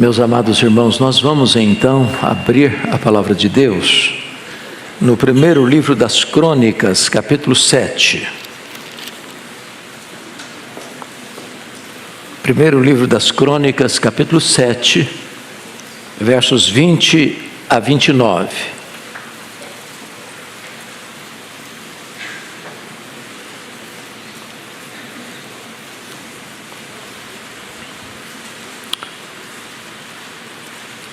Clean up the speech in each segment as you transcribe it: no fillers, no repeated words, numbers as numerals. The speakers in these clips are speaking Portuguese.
Meus amados irmãos, nós vamos então abrir a palavra de Deus no primeiro livro das Crônicas, capítulo 7. Primeiro livro das Crônicas, capítulo 7, versos 20 a 29.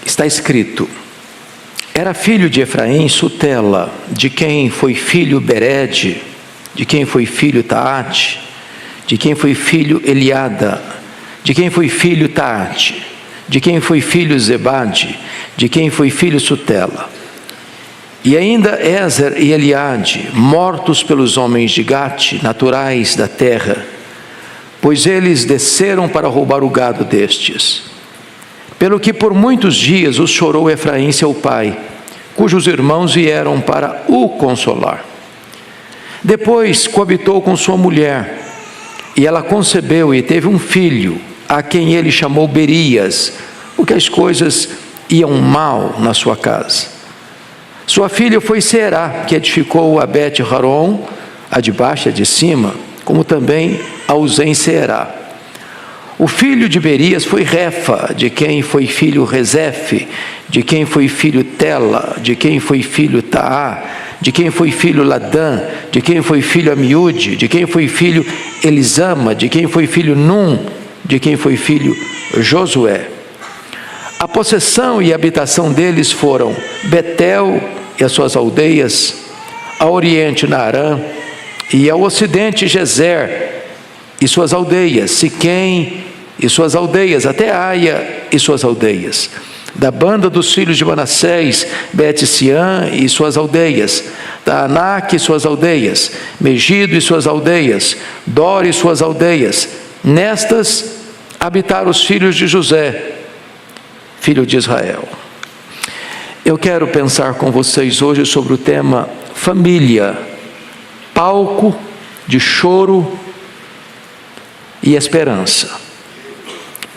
Está escrito: era filho de Efraim Sutela, de quem foi filho Bered, de quem foi filho Taate, de quem foi filho Eliada, de quem foi filho Taate, de quem foi filho Zebade, de quem foi filho Sutela. E ainda Ézer e Eliade, mortos pelos homens de Gate, naturais da terra, pois eles desceram para roubar o gado destes. Pelo que por muitos dias os chorou Efraim seu pai, cujos irmãos vieram para o consolar. Depois coabitou com sua mulher, e ela concebeu e teve um filho, a quem ele chamou Berias, porque as coisas iam mal na sua casa. Sua filha foi Será, que edificou a Bet-Haron, a de baixo e a de cima, como também a Uzem Será. O filho de Berias foi Refa, de quem foi filho Rezefe, de quem foi filho Tela, de quem foi filho Taá, de quem foi filho Ladã, de quem foi filho Amiúde, de quem foi filho Elisama, de quem foi filho Num, de quem foi filho Josué. A possessão e a habitação deles foram Betel e as suas aldeias, ao oriente Naarã, e ao ocidente Gezer e suas aldeias, Siquém e suas aldeias, até Aia e suas aldeias. Da banda dos filhos de Manassés, Bet-Siã e suas aldeias, Taanac e suas aldeias, Megido e suas aldeias, Dor e suas aldeias. Nestas habitaram os filhos de José, filho de Israel. Eu quero pensar com vocês hoje sobre o tema família, palco de choro e esperança.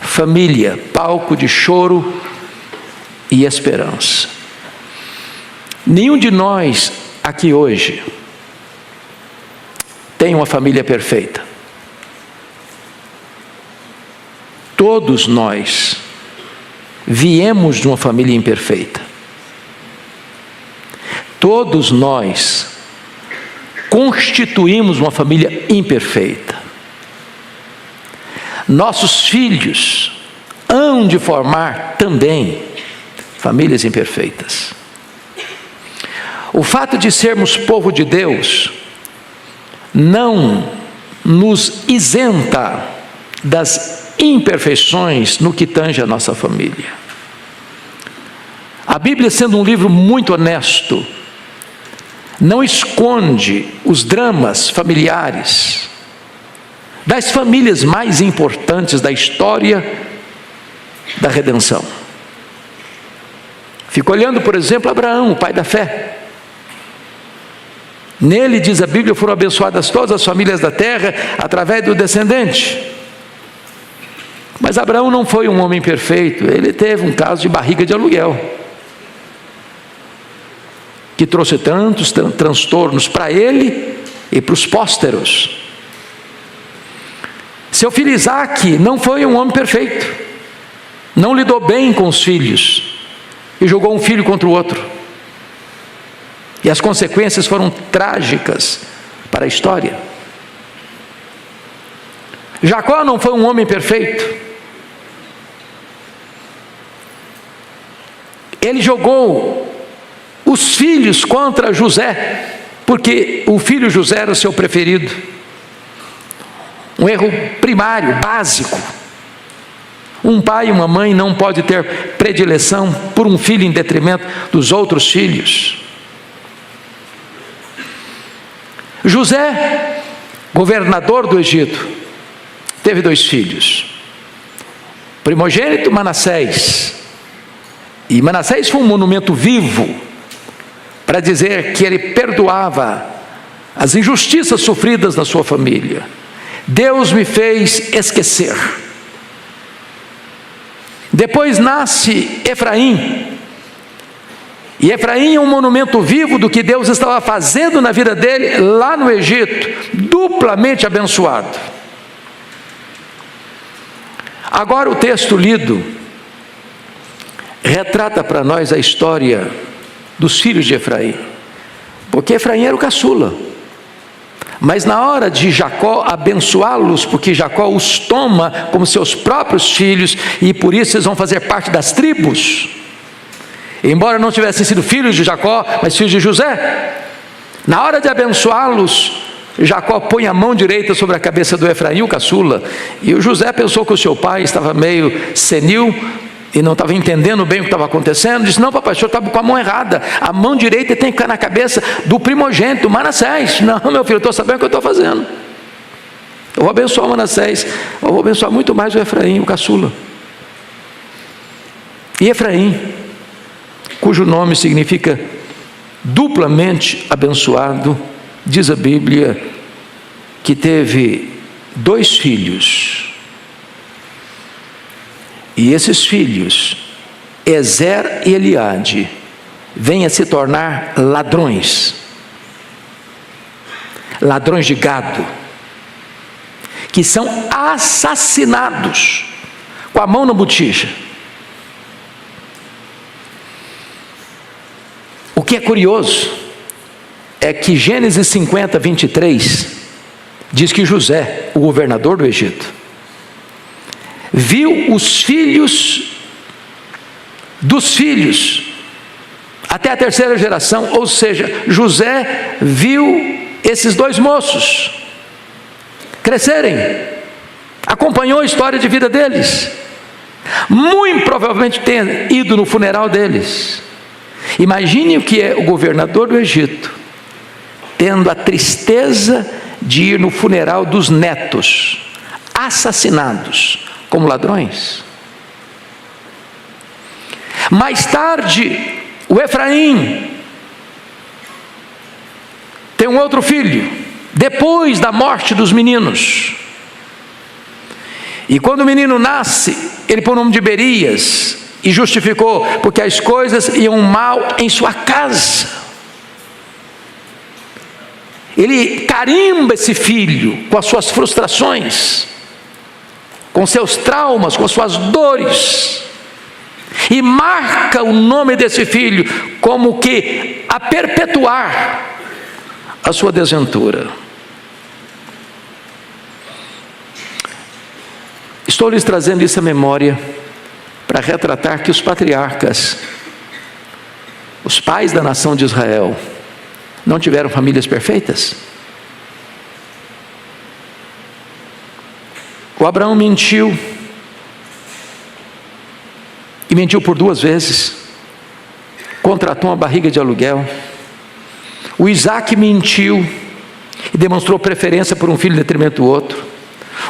Família, palco de choro e esperança. Nenhum de nós aqui hoje tem uma família perfeita. Todos nós viemos de uma família imperfeita. Todos nós constituímos uma família imperfeita. Nossos filhos hão de formar também famílias imperfeitas. O fato de sermos povo de Deus não nos isenta das imperfeições no que tange a nossa família. A Bíblia, sendo um livro muito honesto, não esconde os dramas familiares das famílias mais importantes da história da redenção. Fico olhando, por exemplo, Abraão, o pai da fé. Nele, diz a Bíblia, foram abençoadas todas as famílias da terra através do descendente. Mas Abraão não foi um homem perfeito, ele teve um caso de barriga de aluguel, que trouxe tantos transtornos para ele e para os pósteros. Seu filho Isaque não foi um homem perfeito, não lidou bem com os filhos, e jogou um filho contra o outro, e as consequências foram trágicas para a história. Jacó não foi um homem perfeito, ele jogou os filhos contra José, porque o filho José era o seu preferido. Um erro primário, básico. Um pai e uma mãe não pode ter predileção por um filho em detrimento dos outros filhos. José, governador do Egito, teve 2 filhos. Primogênito Manassés. E Manassés foi um monumento vivo para dizer que ele perdoava as injustiças sofridas na sua família. Deus me fez esquecer. Depois nasce Efraim. E Efraim é um monumento vivo do que Deus estava fazendo na vida dele lá no Egito, duplamente abençoado. Agora o texto lido retrata para nós a história dos filhos de Efraim, porque Efraim era o caçula. Mas na hora de Jacó abençoá-los, porque Jacó os toma como seus próprios filhos, e por isso eles vão fazer parte das tribos, embora não tivessem sido filhos de Jacó, mas filhos de José, na hora de abençoá-los, Jacó põe a mão direita sobre a cabeça do Efraim, o caçula, e o José pensou que o seu pai estava meio senil, e não estava entendendo bem o que estava acontecendo. Disse: não, papai, o senhor estava com a mão errada, a mão direita tem que ficar na cabeça do primogênito, Manassés. Não, meu filho, eu estou sabendo o que eu estou fazendo, eu vou abençoar o Manassés, eu vou abençoar muito mais o Efraim, o caçula. E Efraim, cujo nome significa duplamente abençoado, diz a Bíblia que teve 2 filhos, e esses filhos, Ezer e Eliade, vêm a se tornar ladrões de gado, que são assassinados com a mão na botija. O que é curioso é que Gênesis 50, 23 diz que José, o governador do Egito, viu os filhos dos filhos até a 3ª geração, ou seja, José viu esses 2 moços crescerem, acompanhou a história de vida deles, muito provavelmente tenha ido no funeral deles. Imagine o que é o governador do Egito tendo a tristeza de ir no funeral dos netos assassinados como ladrões. Mais tarde, o Efraim tem um outro filho, depois da morte dos meninos. E quando o menino nasce, ele põe o nome de Berias, e justificou, porque as coisas iam mal em sua casa. Ele carimba esse filho com as suas frustrações, com seus traumas, com as suas dores, e marca o nome desse filho como que a perpetuar a sua desventura. Estou lhes trazendo isso à memória para retratar que os patriarcas, os pais da nação de Israel, não tiveram famílias perfeitas. O Abraão mentiu, e mentiu por 2 vezes, contratou uma barriga de aluguel. O Isaac mentiu e demonstrou preferência por um filho em detrimento do outro.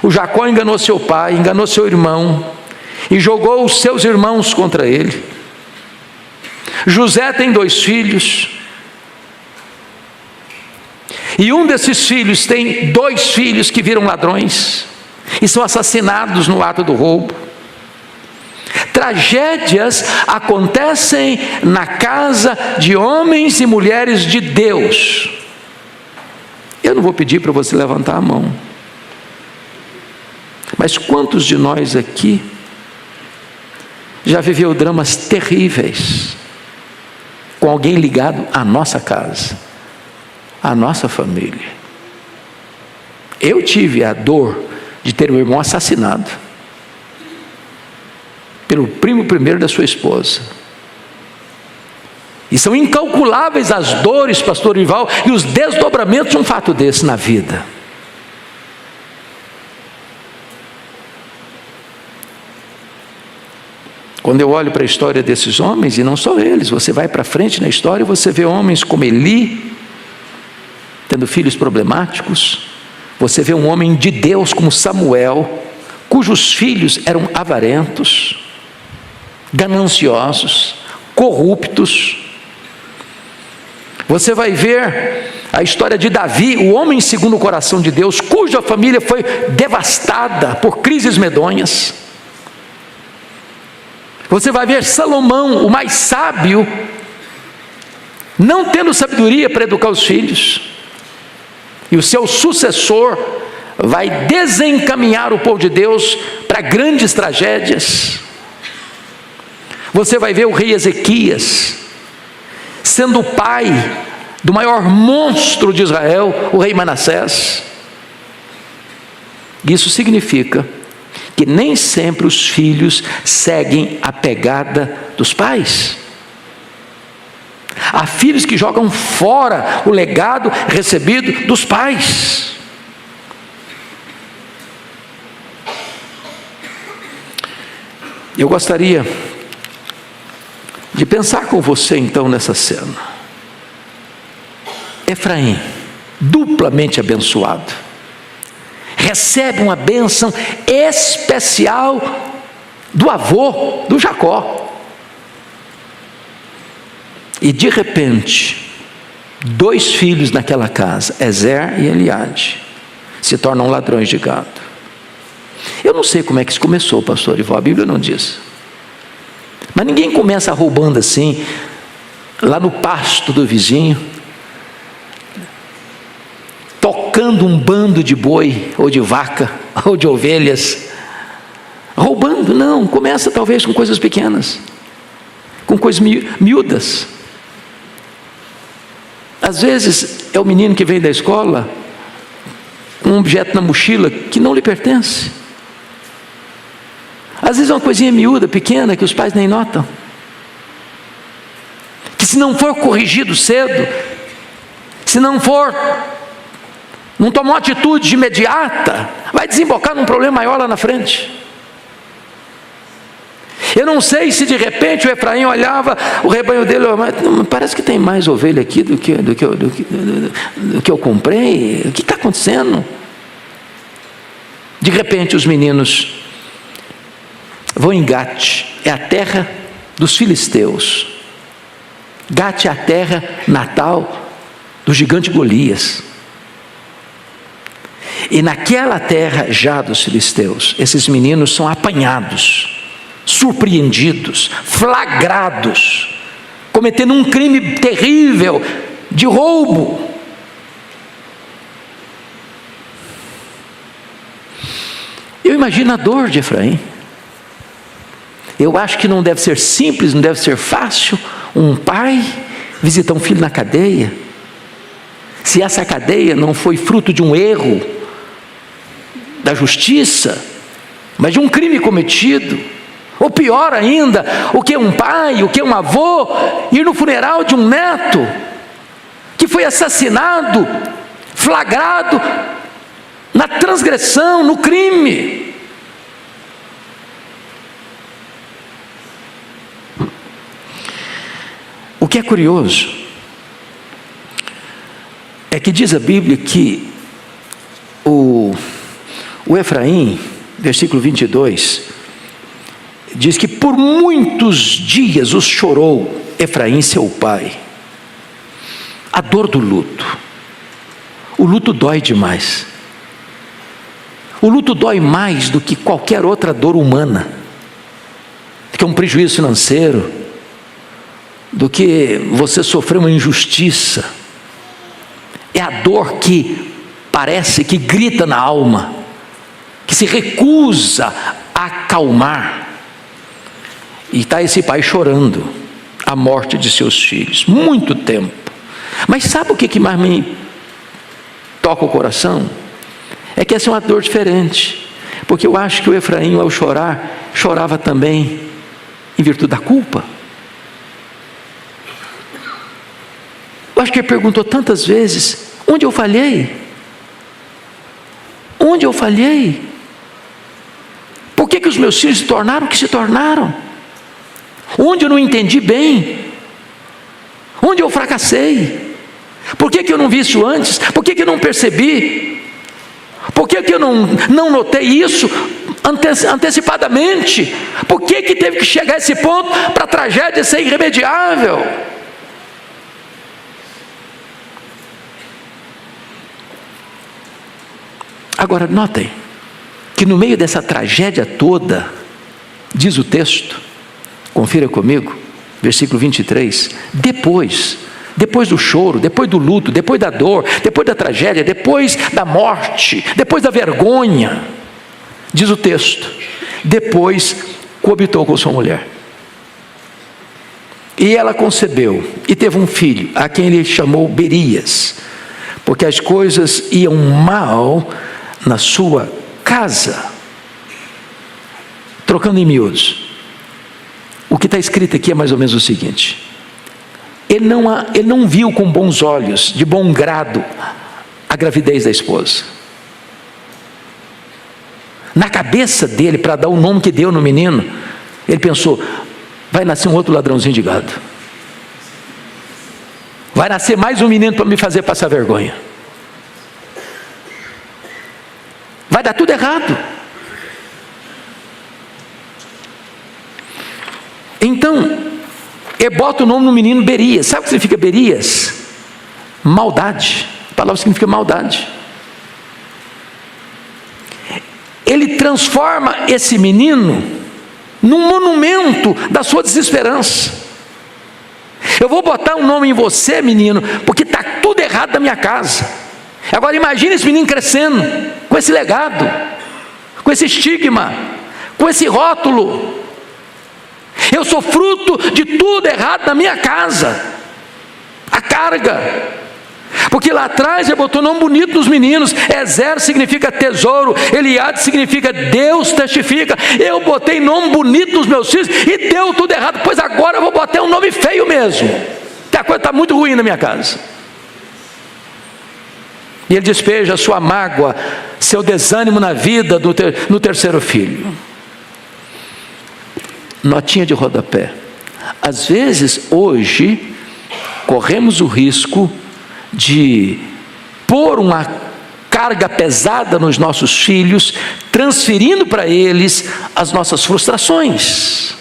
O Jacó enganou seu pai, enganou seu irmão, e jogou os seus irmãos contra ele. José tem 2 filhos, e um desses filhos tem 2 filhos que viram ladrões, e são assassinados no ato do roubo. Tragédias acontecem na casa de homens e mulheres de Deus. Eu não vou pedir para você levantar a mão, mas quantos de nós aqui já viveu dramas terríveis com alguém ligado à nossa casa, à nossa família? Eu tive a dor de ter um irmão assassinado pelo primo primeiro da sua esposa, e são incalculáveis as dores, pastor Ival, e os desdobramentos de um fato desse na vida. Quando eu olho para a história desses homens, e não só eles, você vai para frente na história e você vê homens como Eli, tendo filhos problemáticos. Você vê um homem de Deus como Samuel, cujos filhos eram avarentos, gananciosos, corruptos. Você vai ver a história de Davi, o homem segundo o coração de Deus, cuja família foi devastada por crises medonhas. Você vai ver Salomão, o mais sábio, não tendo sabedoria para educar os filhos, e o seu sucessor vai desencaminhar o povo de Deus para grandes tragédias. Você vai ver o rei Ezequias sendo o pai do maior monstro de Israel, o rei Manassés. Isso significa que nem sempre os filhos seguem a pegada dos pais. Há filhos que jogam fora o legado recebido dos pais. Eu gostaria de pensar com você então nessa cena. Efraim, duplamente abençoado, recebe uma bênção especial do avô, do Jacó. E de repente, 2 filhos naquela casa, Ezer e Eliade, se tornam ladrões de gado. Eu não sei como é que isso começou, pastor Ivo, a Bíblia não diz. Mas ninguém começa roubando assim, lá no pasto do vizinho, tocando um bando de boi, ou de vaca, ou de ovelhas, roubando. Não, começa talvez com coisas pequenas, com coisas miúdas. Às vezes é o menino que vem da escola com um objeto na mochila que não lhe pertence. Às vezes é uma coisinha miúda, pequena, que os pais nem notam, que se não for corrigido cedo, se não tomar uma atitude imediata, vai desembocar num problema maior lá na frente. Eu não sei se de repente o Efraim olhava o rebanho dele, parece que tem mais ovelha aqui do que eu comprei, o que está acontecendo? De repente os meninos vão em Gate, é a terra dos filisteus. Gate é a terra natal do gigante Golias. E naquela terra já dos filisteus, esses meninos são apanhados, surpreendidos, flagrados, cometendo um crime terrível de roubo. Eu imagino a dor de Efraim. Eu acho que não deve ser simples, não deve ser fácil um pai visitar um filho na cadeia, se essa cadeia não foi fruto de um erro da justiça, mas de um crime cometido. Ou pior ainda, o que um pai, o que um avô, ir no funeral de um neto que foi assassinado, flagrado na transgressão, no crime. O que é curioso é que diz a Bíblia que o Efraim, versículo 22, diz que por muitos dias os chorou Efraim seu pai. A dor do luto. O luto dói demais. O luto dói mais do que qualquer outra dor humana, do que um prejuízo financeiro, do que você sofrer uma injustiça. É a dor que parece que grita na alma, que se recusa a acalmar. E está esse pai chorando a morte de seus filhos, muito tempo. Mas sabe o que mais me toca o coração? É que essa é uma dor diferente, porque eu acho que o Efraim, ao chorar, chorava também em virtude da culpa. Eu acho que ele perguntou tantas vezes: onde eu falhei? Onde eu falhei? Por que os meus filhos se tornaram o que se tornaram? Onde eu não entendi bem? Onde eu fracassei? Por que eu não vi isso antes? Por que eu não percebi? Por que eu não notei isso antecipadamente? Por que teve que chegar a esse ponto para a tragédia ser irremediável? Agora notem que no meio dessa tragédia toda, diz o texto, Confira comigo, versículo 23. Depois do choro, depois do luto, depois da dor, depois da tragédia, depois da morte, depois da vergonha, diz o texto, depois coabitou com sua mulher. E ela concebeu e teve um filho, a quem ele chamou Berias, porque as coisas iam mal na sua casa. Trocando em miúdos, o que está escrito aqui é mais ou menos o seguinte: ele não viu com bons olhos, de bom grado, a gravidez da esposa. Na cabeça dele, para dar o nome que deu no menino, ele pensou: vai nascer um outro ladrãozinho de gado, vai nascer mais um menino para me fazer passar vergonha, vai dar tudo errado. Então, ele bota o nome no menino Berias. Sabe o que significa Berias? Maldade. A palavra significa maldade. Ele transforma esse menino num monumento da sua desesperança. Eu vou botar um nome em você, menino, porque está tudo errado na minha casa. Agora imagine esse menino crescendo, com esse legado, com esse estigma, com esse rótulo. Eu sou fruto de tudo errado na minha casa. A carga. Porque lá atrás ele botou nome bonito nos meninos. Ezer significa tesouro, Eliade significa Deus testifica. Eu botei nome bonito nos meus filhos e deu tudo errado. Pois agora eu vou botar um nome feio mesmo. A coisa está muito ruim na minha casa. E ele despeja a sua mágoa, seu desânimo na vida no terceiro filho. Notinha de rodapé. Às vezes, hoje, corremos o risco de pôr uma carga pesada nos nossos filhos, transferindo para eles as nossas frustrações.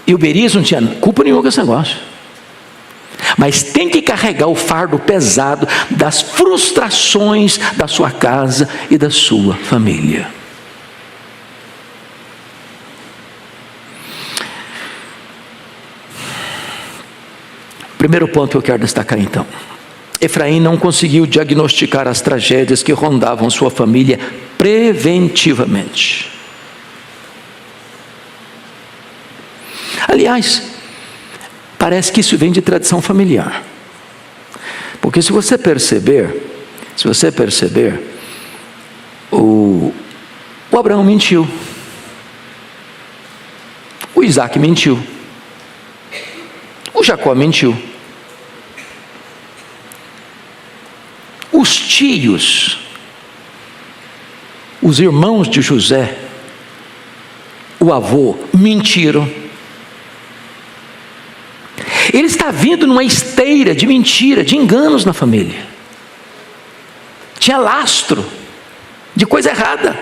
E o Berias não tinha culpa nenhuma com esse negócio. Mas tem que carregar o fardo pesado das frustrações da sua casa e da sua família. Primeiro ponto que eu quero destacar então: Efraim não conseguiu diagnosticar as tragédias que rondavam sua família preventivamente. Aliás, parece que isso vem de tradição familiar. Porque se você perceber, o Abraão mentiu, o Isaac mentiu, o Jacó mentiu, os tios, os irmãos de José, o avô, mentiram. Ele está vindo numa esteira de mentira, de enganos na família. Tinha lastro de coisa errada.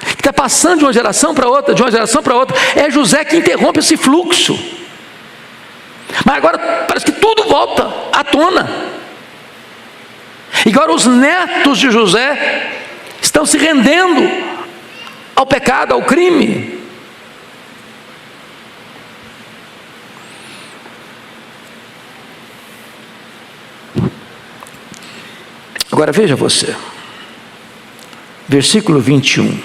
Está passando de uma geração para outra, de uma geração para outra. É José que interrompe esse fluxo. Mas agora parece que tudo volta à tona. E agora os netos de José estão se rendendo ao pecado, ao crime. Agora veja você, versículo 21.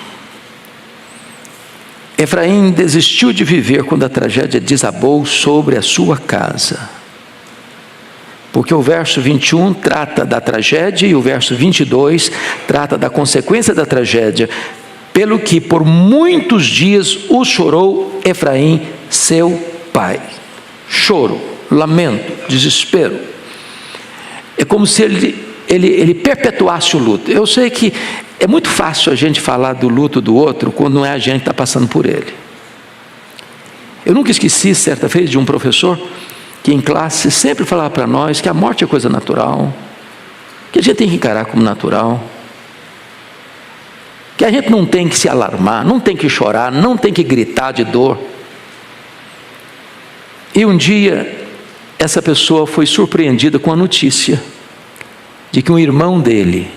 Efraim desistiu de viver quando a tragédia desabou sobre a sua casa. Porque o verso 21 trata da tragédia e o verso 22 trata da consequência da tragédia. Pelo que por muitos dias o chorou Efraim, seu pai. Choro, lamento, desespero. É como se ele perpetuasse o luto. Eu sei que é muito fácil a gente falar do luto do outro quando não é a gente que está passando por ele. Eu nunca esqueci, certa vez, de um professor que em classe sempre falava para nós que a morte é coisa natural, que a gente tem que encarar como natural, que a gente não tem que se alarmar, não tem que chorar, não tem que gritar de dor. E um dia, essa pessoa foi surpreendida com a notícia de que um irmão dele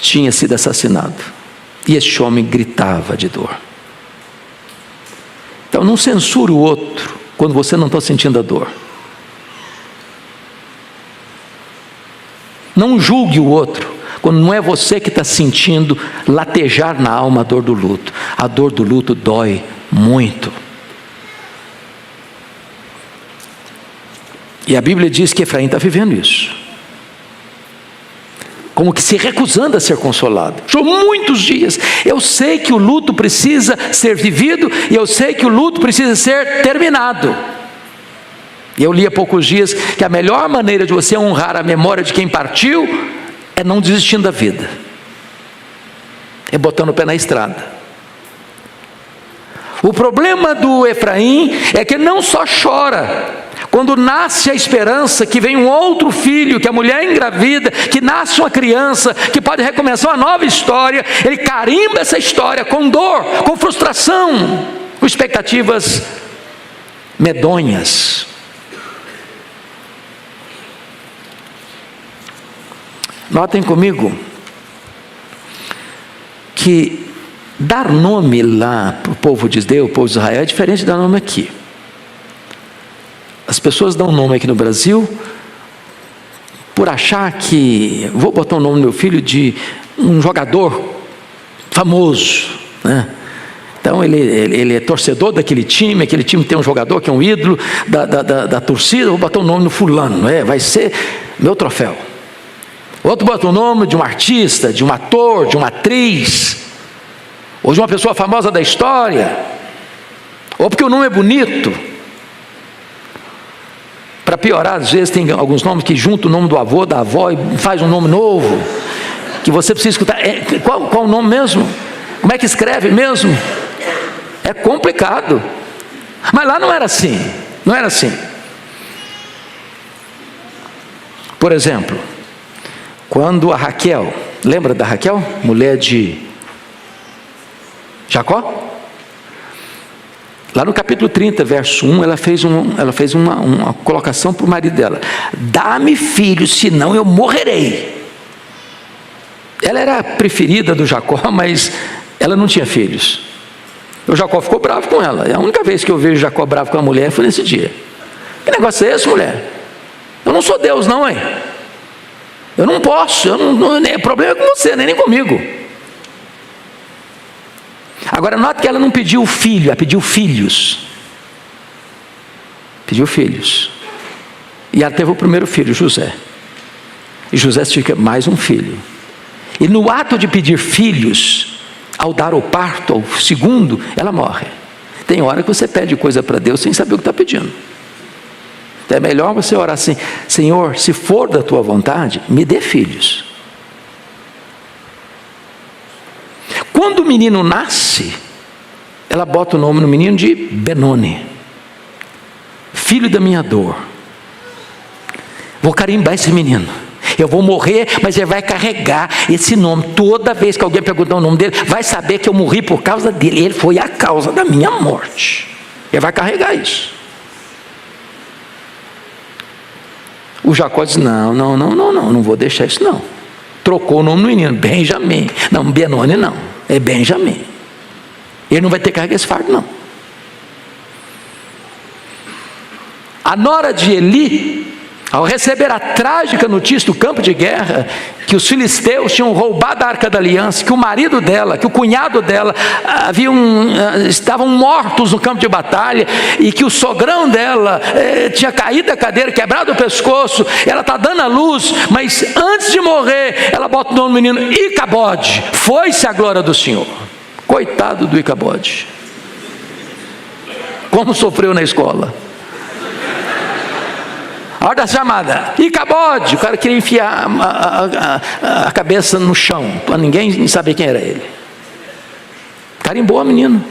tinha sido assassinado. E este homem gritava de dor. Então não censure o outro quando você não está sentindo a dor. Não julgue o outro quando não é você que está sentindo latejar na alma a dor do luto. A dor do luto dói muito. E a Bíblia diz que Efraim está vivendo isso, como que se recusando a ser consolado. Por muitos dias, eu sei que o luto precisa ser vivido, e eu sei que o luto precisa ser terminado. E eu li há poucos dias que a melhor maneira de você honrar a memória de quem partiu é não desistindo da vida, é botando o pé na estrada. O problema do Efraim é que ele não só chora quando nasce a esperança que vem um outro filho, que a mulher engravida, que nasce uma criança, que pode recomeçar uma nova história. Ele carimba essa história com dor, com frustração, com expectativas medonhas. Notem comigo que dar nome lá para o povo de Deus, o povo de Israel, é diferente de dar nome aqui. As pessoas dão nome aqui no Brasil por achar que vou botar o nome do meu filho de um jogador famoso, né? Então ele é torcedor daquele time, aquele time tem um jogador que é um ídolo da torcida, vou botar o nome no fulano, vai ser meu troféu. Outro bota o nome de um artista, de um ator, de uma atriz, ou de uma pessoa famosa da história, ou porque o nome é bonito. Para piorar, às vezes tem alguns nomes que juntam o nome do avô, da avó, e faz um nome novo, que você precisa escutar. Qual o nome mesmo? Como é que escreve mesmo? É complicado. Mas lá não era assim. Não era assim. Por exemplo, quando a Raquel, lembra da Raquel? Mulher de Jacó? Lá no capítulo 30, verso 1, ela fez uma colocação para o marido dela: dá-me filhos, senão eu morrerei. Ela era a preferida do Jacó, mas ela não tinha filhos. O Jacó ficou bravo com ela. A única vez que eu vejo Jacó bravo com a mulher foi nesse dia. Que negócio é esse, mulher? Eu não sou Deus não, hein? Eu não posso, o problema é com você, nem comigo. Agora note que ela não pediu filho, ela pediu filhos. Pediu filhos. E ela teve o primeiro filho, José. E José fica mais um filho. E no ato de pedir filhos, ao dar o parto, ao segundo, ela morre. Tem hora que você pede coisa para Deus sem saber o que está pedindo. Então é melhor você orar assim: Senhor, se for da tua vontade, me dê filhos. Quando o menino nasce, ela bota o nome no menino de Benoni, filho da minha dor. Vou carimbar esse menino. Eu vou morrer, mas ele vai carregar esse nome. Toda vez que alguém perguntar o nome dele, vai saber que eu morri por causa dele. Ele foi a causa da minha morte. Ele vai carregar isso. O Jacó diz: não vou deixar isso não. Trocou o nome do menino, Benjamim. Não, Benoni não, é Benjamim. Ele não vai ter que carregar esse fardo não. A nora de Eli, ao receber a trágica notícia do campo de guerra, que os filisteus tinham roubado a Arca da Aliança, que o marido dela, que o cunhado dela estavam mortos no campo de batalha, e que o sogrão dela tinha caído da cadeira, quebrado o pescoço, ela está dando a luz, mas antes de morrer, ela bota o nome do menino Icabode. Foi-se a glória do Senhor. Coitado do Icabode. Como sofreu na escola. A hora da chamada, Icabode, o cara queria enfiar a cabeça no chão, para ninguém saber quem era ele. Carimbou o menino.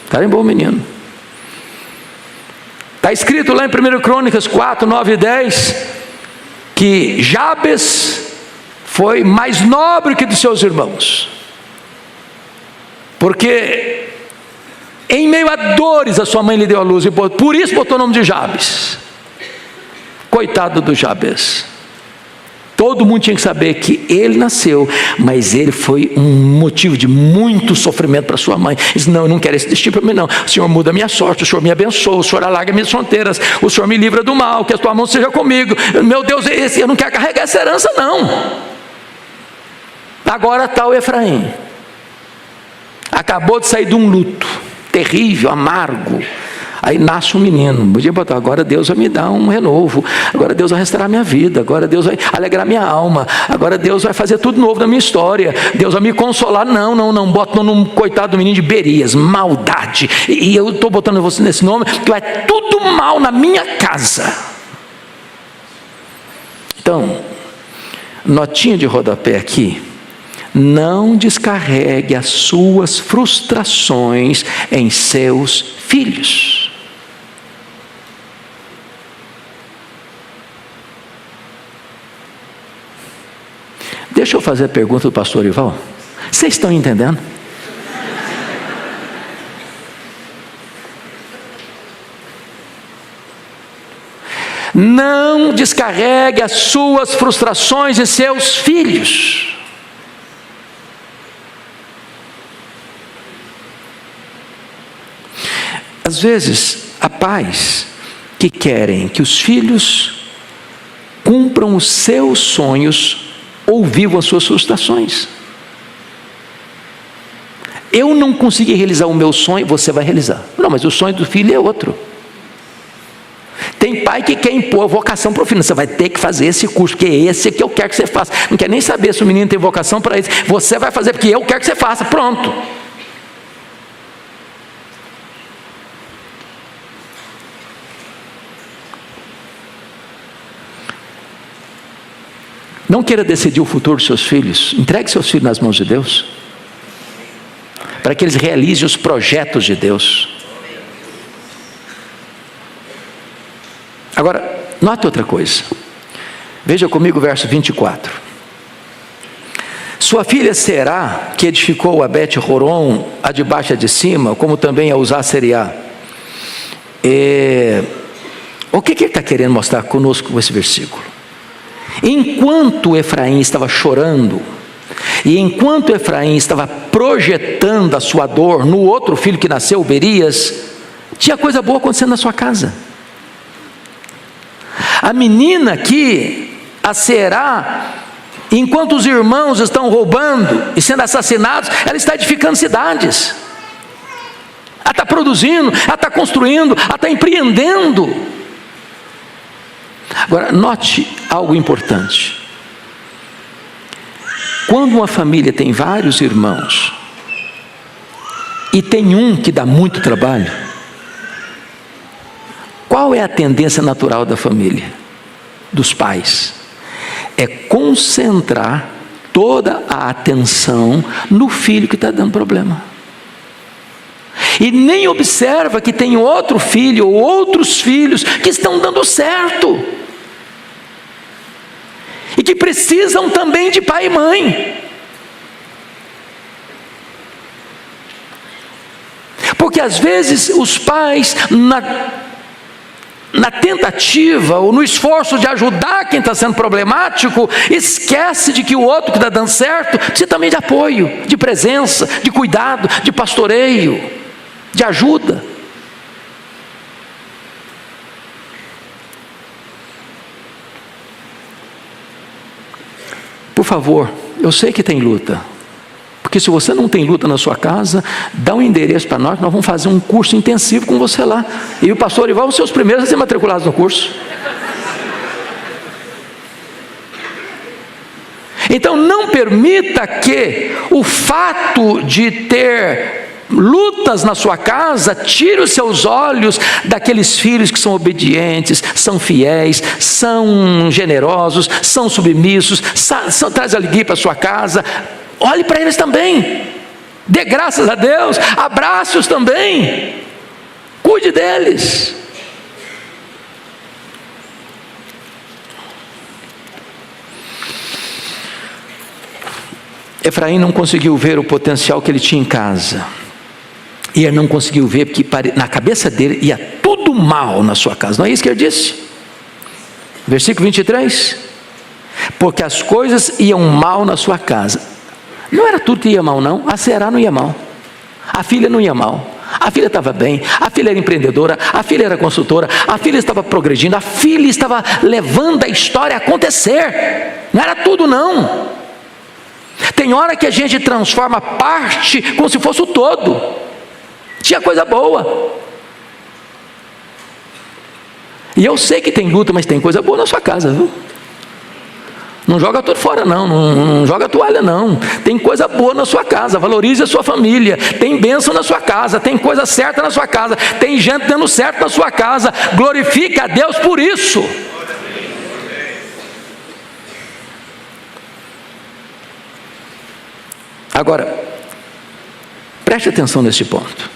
Carimbou o menino. Está escrito lá em 1 Crônicas 4, 9 e 10, que Jabes foi mais nobre que dos seus irmãos, porque em meio a dores a sua mãe lhe deu a luz, e por isso botou o nome de Jabes. Coitado do Jabes. Todo mundo tinha que saber que ele nasceu, mas ele foi um motivo de muito sofrimento para sua mãe. Ele disse: não, eu não quero esse destino para mim não. O Senhor muda a minha sorte, o Senhor me abençoa, o Senhor alarga minhas fronteiras, o Senhor me livra do mal, que a tua mão seja comigo. Meu Deus, eu não quero carregar essa herança não. Agora está o Efraim. Acabou de sair de um luto terrível, amargo. Aí nasce um menino. Podia botar: agora Deus vai me dar um renovo, agora Deus vai restaurar minha vida, agora Deus vai alegrar minha alma, agora Deus vai fazer tudo novo na minha história, Deus vai me consolar. Não, bota no coitado do menino de Berias, maldade. E eu estou botando você nesse nome, que vai tudo mal na minha casa. Então, notinha de rodapé aqui: não descarregue as suas frustrações em seus filhos. Deixa eu fazer a pergunta do pastor Ival. Vocês estão entendendo? Não descarregue as suas frustrações em seus filhos. Às vezes, há pais que querem que os filhos cumpram os seus sonhos ou vivam as suas frustrações. Eu não consegui realizar o meu sonho, você vai realizar. Não, mas o sonho do filho é outro. Tem pai que quer impor a vocação para o filho: você vai ter que fazer esse curso, porque é esse que eu quero que você faça. Não quer nem saber se o menino tem vocação para isso. Você vai fazer porque eu quero que você faça, pronto. Não queira decidir o futuro dos seus filhos. Entregue seus filhos nas mãos de Deus, para que eles realizem os projetos de Deus. Agora, note outra coisa. Veja comigo o verso 24. Sua filha Será, que edificou a Bet-Horon, a de baixo e a de cima, como também a Uzá-Seriá. O que ele está querendo mostrar conosco com esse versículo? Enquanto Efraim estava chorando, e enquanto Efraim estava projetando a sua dor no outro filho que nasceu, Berias, tinha coisa boa acontecendo na sua casa. A menina aqui, a Será, enquanto os irmãos estão roubando e sendo assassinados, ela está edificando cidades. Ela está produzindo, ela está construindo, ela está empreendendo. Agora, note algo importante. Quando uma família tem vários irmãos e tem um que dá muito trabalho, qual é a tendência natural da família, dos pais? É concentrar toda a atenção no filho que está dando problema. E nem observa que tem outro filho ou outros filhos que estão dando certo. E que precisam também de pai e mãe. Porque às vezes os pais, na tentativa ou no esforço de ajudar quem está sendo problemático, esquece de que o outro que está dando certo precisa também de apoio, de presença, de cuidado, de pastoreio, de ajuda. Por favor, eu sei que tem luta, porque se você não tem luta na sua casa, dá um endereço para nós vamos fazer um curso intensivo com você lá, e o pastor Ival, os seus primeiros a ser matriculados no curso. Então não permita que o fato de ter lutas na sua casa tire os seus olhos daqueles filhos que são obedientes, são fiéis, são generosos, são submissos, traz alegria para a sua casa. Olhe para eles também, dê graças a Deus, abrace-os também, cuide deles. Efraim não conseguiu ver o potencial que ele tinha em casa. E ele não conseguiu ver porque na cabeça dele ia tudo mal na sua casa. Não é isso que ele disse? Versículo 23. porque as coisas iam mal na sua casa. Não era tudo que ia mal, não. A Será não ia mal, a filha não ia mal, a filha estava bem, a filha era empreendedora, a filha era consultora, a filha estava progredindo, a filha estava levando a história a acontecer. Não era tudo, não. Tem hora que a gente transforma parte como se fosse o todo. Tinha coisa boa. E eu sei que tem luta, mas tem coisa boa na sua casa, viu? Não joga tudo fora, não joga toalha, não. Tem coisa boa na sua casa, valorize a sua família. Tem bênção na sua casa, tem coisa certa na sua casa, tem gente dando certo na sua casa. Glorifique a Deus por isso. Agora, preste atenção nesse ponto.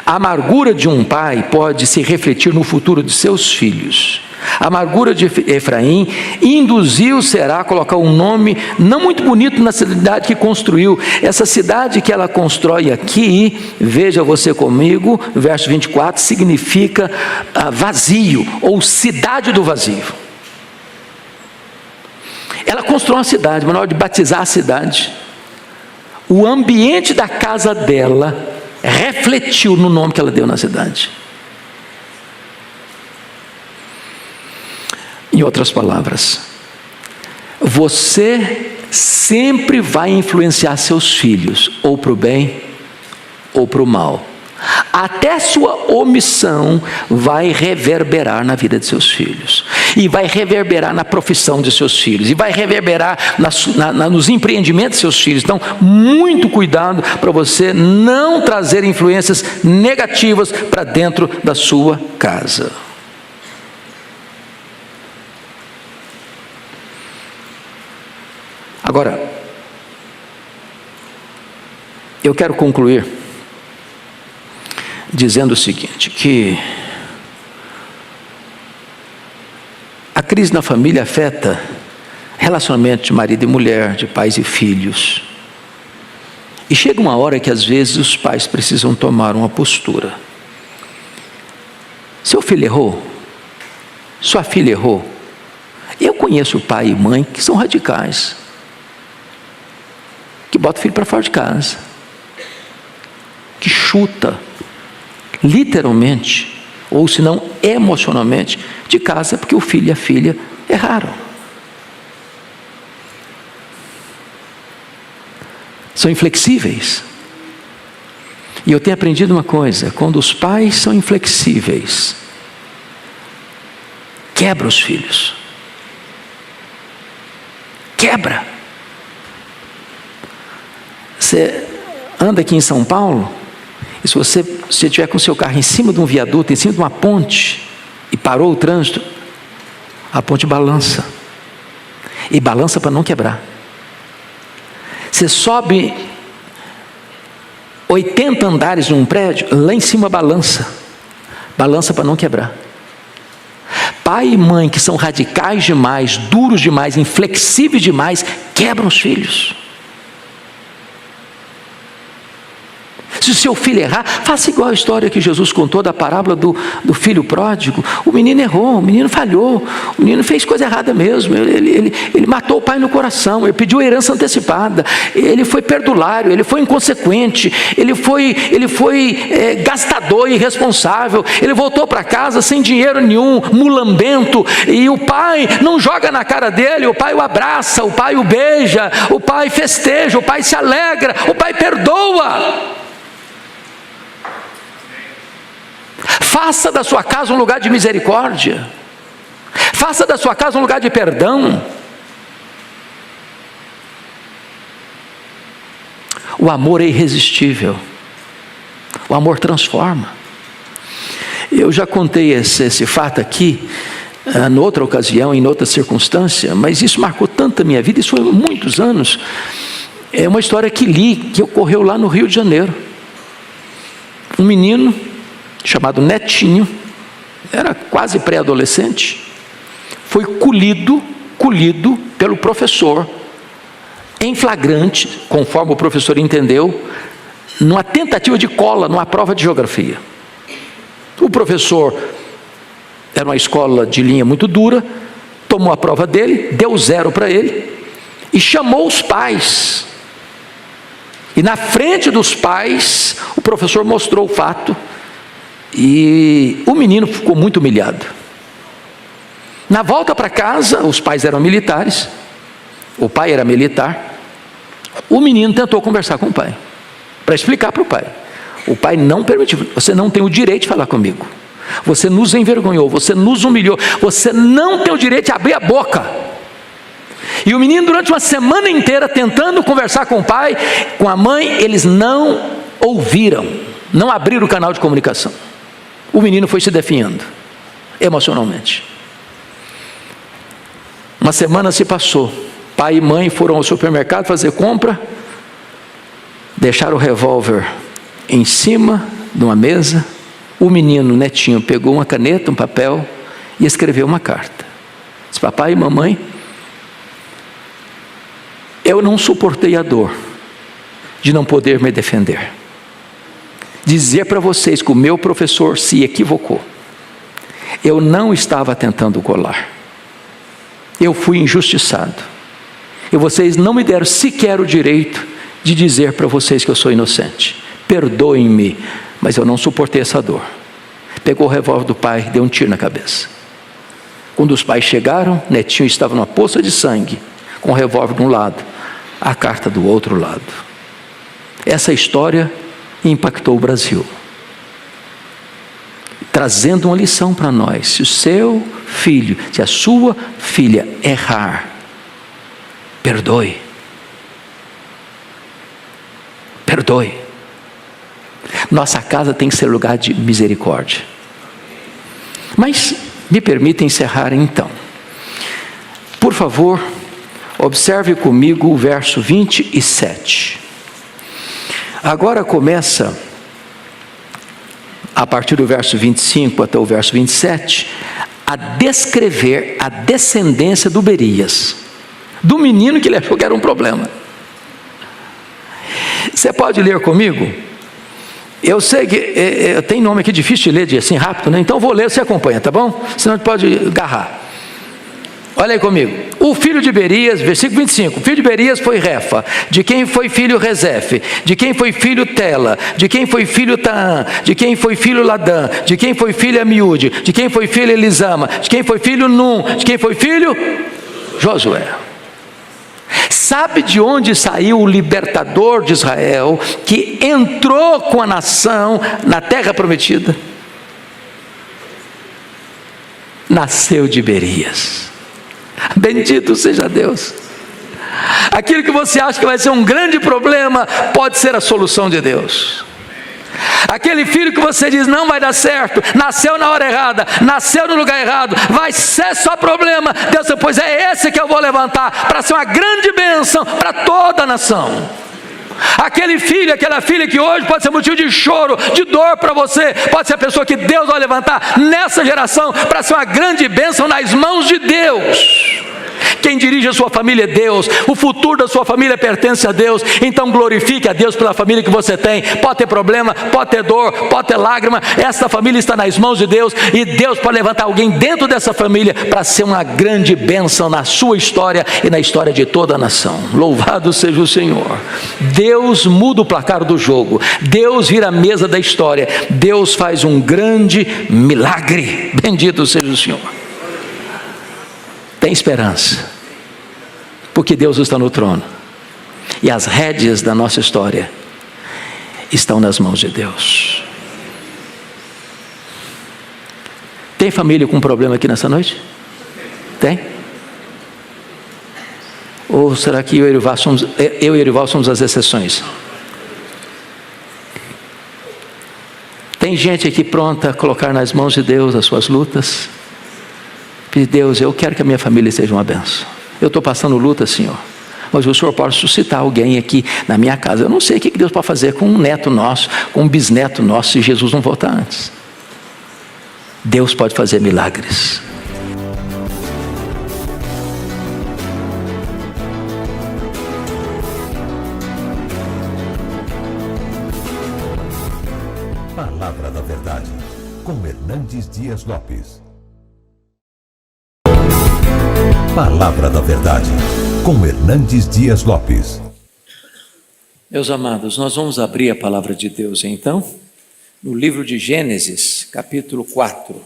A amargura de um pai pode se refletir no futuro de seus filhos. A amargura de Efraim induziu Será a colocar um nome não muito bonito na cidade que construiu. Essa cidade que ela constrói aqui, veja você comigo, verso 24, significa vazio, ou cidade do vazio. Ela constrói uma cidade, mas na hora de batizar a cidade, o ambiente da casa dela refletiu no nome que ela deu na cidade. Em outras palavras, você sempre vai influenciar seus filhos, ou para o bem, ou para o mal. Até a sua omissão vai reverberar na vida de seus filhos, e vai reverberar na profissão de seus filhos, e vai reverberar nos empreendimentos de seus filhos. Então, muito cuidado para você não trazer influências negativas para dentro da sua casa. Agora, eu quero concluir dizendo o seguinte, que a crise na família afeta relacionamento de marido e mulher, de pais e filhos. E chega uma hora que às vezes os pais precisam tomar uma postura. Seu filho errou, sua filha errou. Eu conheço pai e mãe que são radicais, que bota o filho para fora de casa, que chuta, literalmente, ou se não emocionalmente, de casa, porque o filho e a filha erraram. São inflexíveis. E eu tenho aprendido uma coisa: quando os pais são inflexíveis, quebra os filhos. Quebra. Você anda aqui em São Paulo, e se você estiver com o seu carro em cima de um viaduto, em cima de uma ponte, e parou o trânsito, a ponte balança. E balança para não quebrar. Você sobe 80 andares num prédio, lá em cima balança. Balança para não quebrar. Pai e mãe que são radicais demais, duros demais, inflexíveis demais, quebram os filhos. Se o seu filho errar, faça igual a história que Jesus contou da parábola do filho pródigo. O menino errou, o menino falhou, o menino fez coisa errada mesmo, ele matou o pai no coração, ele pediu a herança antecipada, ele foi perdulário, ele foi inconsequente, ele foi gastador e irresponsável, ele voltou para casa sem dinheiro nenhum, mulambento, e o pai não joga na cara dele, o pai o abraça, o pai o beija, o pai festeja, o pai se alegra, o pai perdoa. Faça da sua casa um lugar de misericórdia. Faça da sua casa um lugar de perdão. O amor é irresistível. O amor transforma. Eu já contei esse fato aqui, em outra ocasião, em outra circunstância, mas isso marcou tanto a minha vida, isso foi há muitos anos. É uma história que ocorreu lá no Rio de Janeiro. Um menino chamado Netinho, era quase pré-adolescente, foi colhido pelo professor, em flagrante, conforme o professor entendeu, numa tentativa de cola, numa prova de geografia. O professor era uma escola de linha muito dura, tomou a prova dele, deu 0 para ele e chamou os pais. E na frente dos pais, o professor mostrou o fato e o menino ficou muito humilhado. Na volta para casa, os pais eram militares, o pai era militar. O menino tentou conversar com o pai, para explicar para o pai. O pai não permitiu. Você não tem o direito de falar comigo. Você nos envergonhou, você nos humilhou. Você não tem o direito de abrir a boca. E o menino, durante uma semana inteira, tentando conversar com o pai, com a mãe, eles não ouviram, não abriram o canal de comunicação. O menino foi se definhando, emocionalmente. Uma semana se passou. Pai e mãe foram ao supermercado fazer compra, deixaram o revólver em cima de uma mesa. O menino, netinho, pegou uma caneta, um papel e escreveu uma carta. Disse: papai e mamãe, eu não suportei a dor de não poder me defender. Dizer para vocês que o meu professor se equivocou. Eu não estava tentando colar. Eu fui injustiçado. E vocês não me deram sequer o direito de dizer para vocês que eu sou inocente. Perdoem-me, mas eu não suportei essa dor. Pegou o revólver do pai, deu um tiro na cabeça. Quando os pais chegaram, netinho estava numa poça de sangue, com o revólver de um lado, a carta do outro lado. Essa história impactou o Brasil, trazendo uma lição para nós. Se o seu filho, se a sua filha errar, perdoe. Perdoe. Nossa casa tem que ser lugar de misericórdia. Mas me permita encerrar então. Por favor, observe comigo o verso 27. Agora começa, a partir do verso 25 até o verso 27, a descrever a descendência do Berias, do menino que ele achou que era um problema. Você pode ler comigo? Eu sei que tem nome aqui difícil de ler assim rápido, né? Então vou ler, você acompanha, tá bom? Senão a gente pode agarrar. Olha aí comigo. O filho de Berias, versículo 25. O filho de Berias foi Refa, de quem foi filho Rezefe, de quem foi filho Tela, de quem foi filho Taã, de quem foi filho Ladã, de quem foi filho Amiúde, de quem foi filho Elisama, de quem foi filho Num, de quem foi filho Josué. Sabe de onde saiu o libertador de Israel, que entrou com a nação na terra prometida? Nasceu de Berias. Bendito seja Deus. Aquilo que você acha que vai ser um grande problema, pode ser a solução de Deus. Aquele filho que você diz não vai dar certo, nasceu na hora errada, nasceu no lugar errado, vai ser só problema. Deus, pois é esse que eu vou levantar para ser uma grande bênção para toda a nação. Aquele filho, aquela filha que hoje pode ser motivo de choro, de dor para você, pode ser a pessoa que Deus vai levantar nessa geração para ser uma grande bênção nas mãos de Deus. Quem dirige a sua família é Deus, o futuro da sua família pertence a Deus. Então glorifique a Deus pela família que você tem. Pode ter problema, pode ter dor, pode ter lágrima, essa família está nas mãos de Deus, e Deus pode levantar alguém dentro dessa família para ser uma grande bênção na sua história e na história de toda a nação. Louvado seja o Senhor. Deus muda o placar do jogo, Deus vira a mesa da história, Deus faz um grande milagre. Bendito seja o Senhor. Tem esperança, porque Deus está no trono, e as rédeas da nossa história estão nas mãos de Deus. Tem família com problema aqui nessa noite? Tem? Ou será que eu e Erival somos as exceções? Tem gente aqui pronta a colocar nas mãos de Deus as suas lutas? Deus, eu quero que a minha família seja uma bênção. Eu estou passando luta, Senhor, mas o Senhor pode suscitar alguém aqui na minha casa. Eu não sei o que Deus pode fazer com um neto nosso, com um bisneto nosso, se Jesus não voltar antes. Deus pode fazer milagres. Palavra da Verdade, com Hernandes Dias Lopes. Palavra da Verdade, com Hernandes Dias Lopes. Meus amados, nós vamos abrir a palavra de Deus então, no livro de Gênesis, capítulo 4.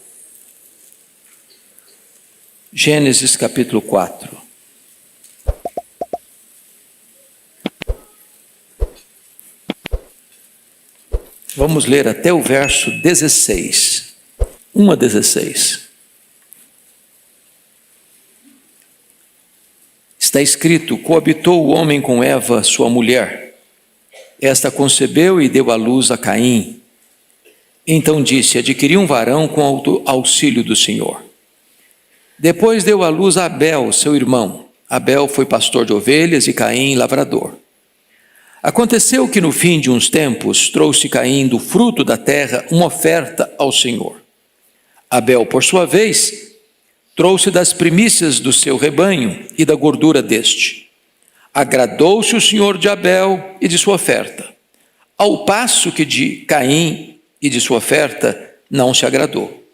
Gênesis, capítulo 4. Vamos ler até o verso 16. 1 a 16. Está escrito: coabitou o homem com Eva, sua mulher. Esta concebeu e deu à luz a Caim. Então disse: adquiri um varão com auxílio do Senhor. Depois deu à luz a Abel, seu irmão. Abel foi pastor de ovelhas e Caim lavrador. Aconteceu que no fim de uns tempos trouxe Caim do fruto da terra uma oferta ao Senhor. Abel, por sua vez, trouxe das primícias do seu rebanho e da gordura deste. Agradou-se o Senhor de Abel e de sua oferta, ao passo que de Caim e de sua oferta não se agradou.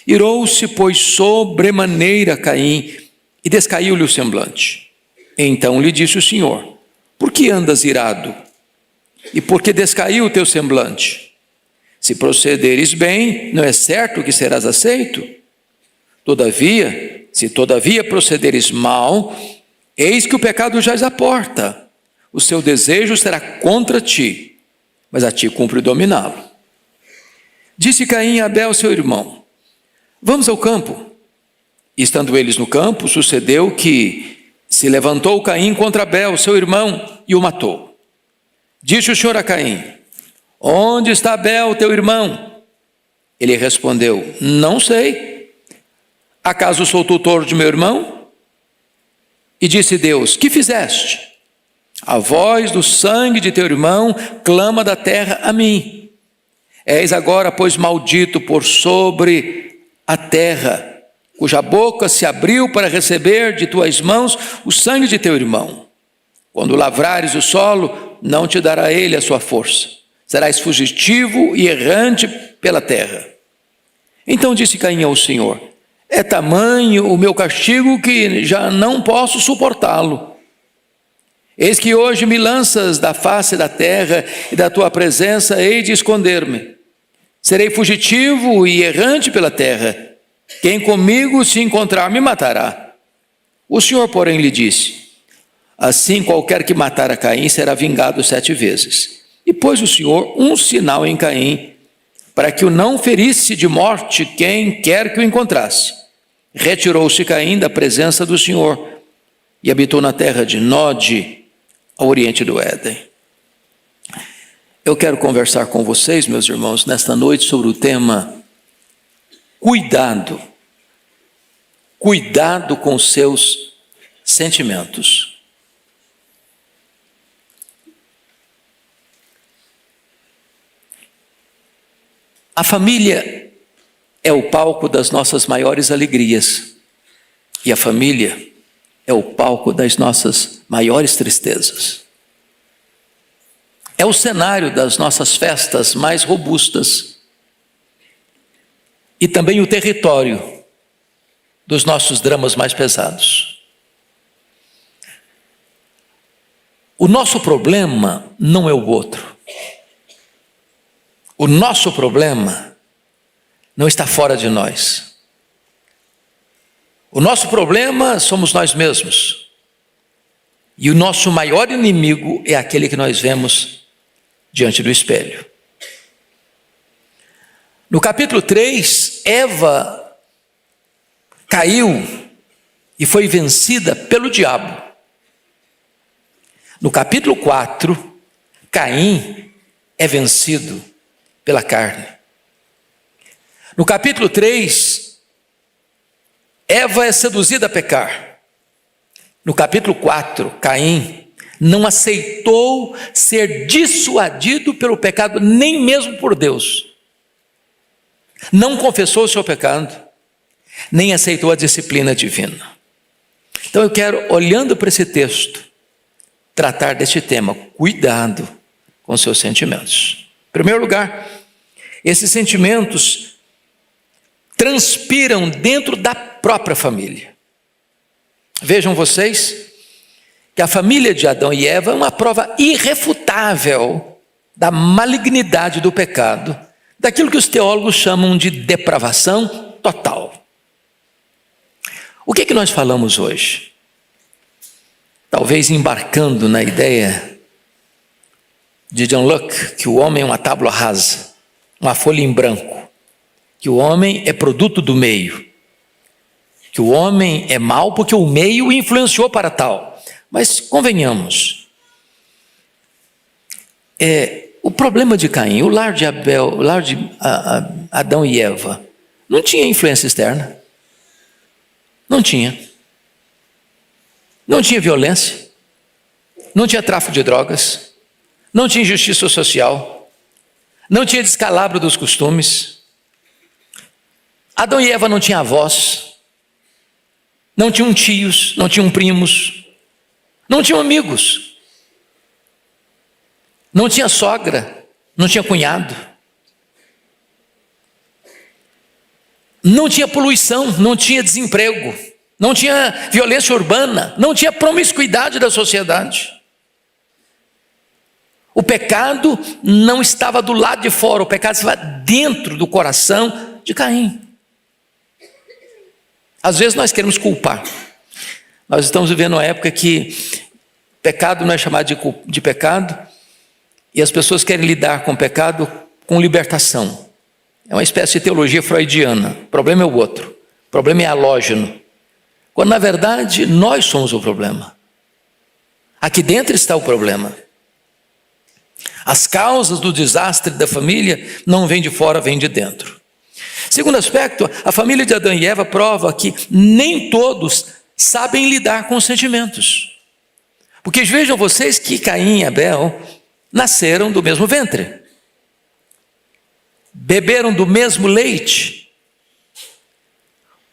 Irou-se, pois, sobremaneira Caim, e descaiu-lhe o semblante. Então lhe disse o Senhor: por que andas irado? E por que descaiu o teu semblante? Se procederes bem, não é certo que serás aceito? Todavia, se procederes mal, eis que o pecado jaz à porta. O seu desejo será contra ti, mas a ti cumpre dominá-lo. Disse Caim a Abel, seu irmão: vamos ao campo. E estando eles no campo, sucedeu que se levantou Caim contra Abel, seu irmão, e o matou. Disse o Senhor a Caim: onde está Abel, teu irmão? Ele respondeu: não sei. Acaso sou tutor de meu irmão? E disse Deus: que fizeste? A voz do sangue de teu irmão clama da terra a mim. És agora, pois, maldito por sobre a terra, cuja boca se abriu para receber de tuas mãos o sangue de teu irmão. Quando lavrares o solo, não te dará ele a sua força. Serás fugitivo e errante pela terra. Então disse Caim ao Senhor: é tamanho o meu castigo que já não posso suportá-lo. Eis que hoje me lanças da face da terra, e da tua presença hei de esconder-me. Serei fugitivo e errante pela terra. Quem comigo se encontrar me matará. O Senhor, porém, lhe disse: assim qualquer que matar a Caim será vingado 7 vezes. E pôs o Senhor um sinal em Caim, para que o não ferisse de morte quem quer que o encontrasse. Retirou-se Caim da presença do Senhor e habitou na terra de Nod, ao oriente do Éden. Eu quero conversar com vocês, meus irmãos, nesta noite sobre o tema cuidado. Cuidado com os seus sentimentos. A família é o palco das nossas maiores alegrias, e a família é o palco das nossas maiores tristezas. É o cenário das nossas festas mais robustas, e também o território dos nossos dramas mais pesados. O nosso problema não é o outro. O nosso problema não está fora de nós. O nosso problema somos nós mesmos. E o nosso maior inimigo é aquele que nós vemos diante do espelho. No capítulo 3, Eva caiu e foi vencida pelo diabo. No capítulo 4, Caim é vencido pela carne. No capítulo 3, Eva é seduzida a pecar. No capítulo 4, Caim não aceitou ser dissuadido pelo pecado, nem mesmo por Deus. Não confessou o seu pecado, nem aceitou a disciplina divina. Então eu quero, olhando para esse texto, tratar deste tema: cuidado com seus sentimentos. Em primeiro lugar, esses sentimentos transpiram dentro da própria família. Vejam vocês que a família de Adão e Eva é uma prova irrefutável da malignidade do pecado, daquilo que os teólogos chamam de depravação total. O que é que nós falamos hoje? Talvez embarcando na ideia de John Locke, que o homem é uma tábua rasa, uma folha em branco, que o homem é produto do meio, que o homem é mau porque o meio o influenciou para tal. Mas convenhamos, o problema de Caim, o lar de Abel, o lar de Adão e Eva, não tinha influência externa. Não tinha. Não tinha violência. Não tinha tráfico de drogas. Não tinha injustiça social. Não tinha descalabro dos costumes. Adão e Eva não tinham avós. Não tinham tios, não tinham primos. Não tinham amigos. Não tinha sogra, não tinha cunhado. Não tinha poluição, não tinha desemprego, não tinha violência urbana, não tinha promiscuidade da sociedade. O pecado não estava do lado de fora, o pecado estava dentro do coração de Caim. Às vezes nós queremos culpar. Nós estamos vivendo uma época que pecado não é chamado de pecado, e as pessoas querem lidar com o pecado com libertação. É uma espécie de teologia freudiana. O problema é o outro. O problema é halógeno. Quando, na verdade, nós somos o problema. Aqui dentro está o problema. As causas do desastre da família não vêm de fora, vêm de dentro. Segundo aspecto, a família de Adão e Eva prova que nem todos sabem lidar com os sentimentos. Porque vejam vocês que Caim e Abel nasceram do mesmo ventre. Beberam do mesmo leite,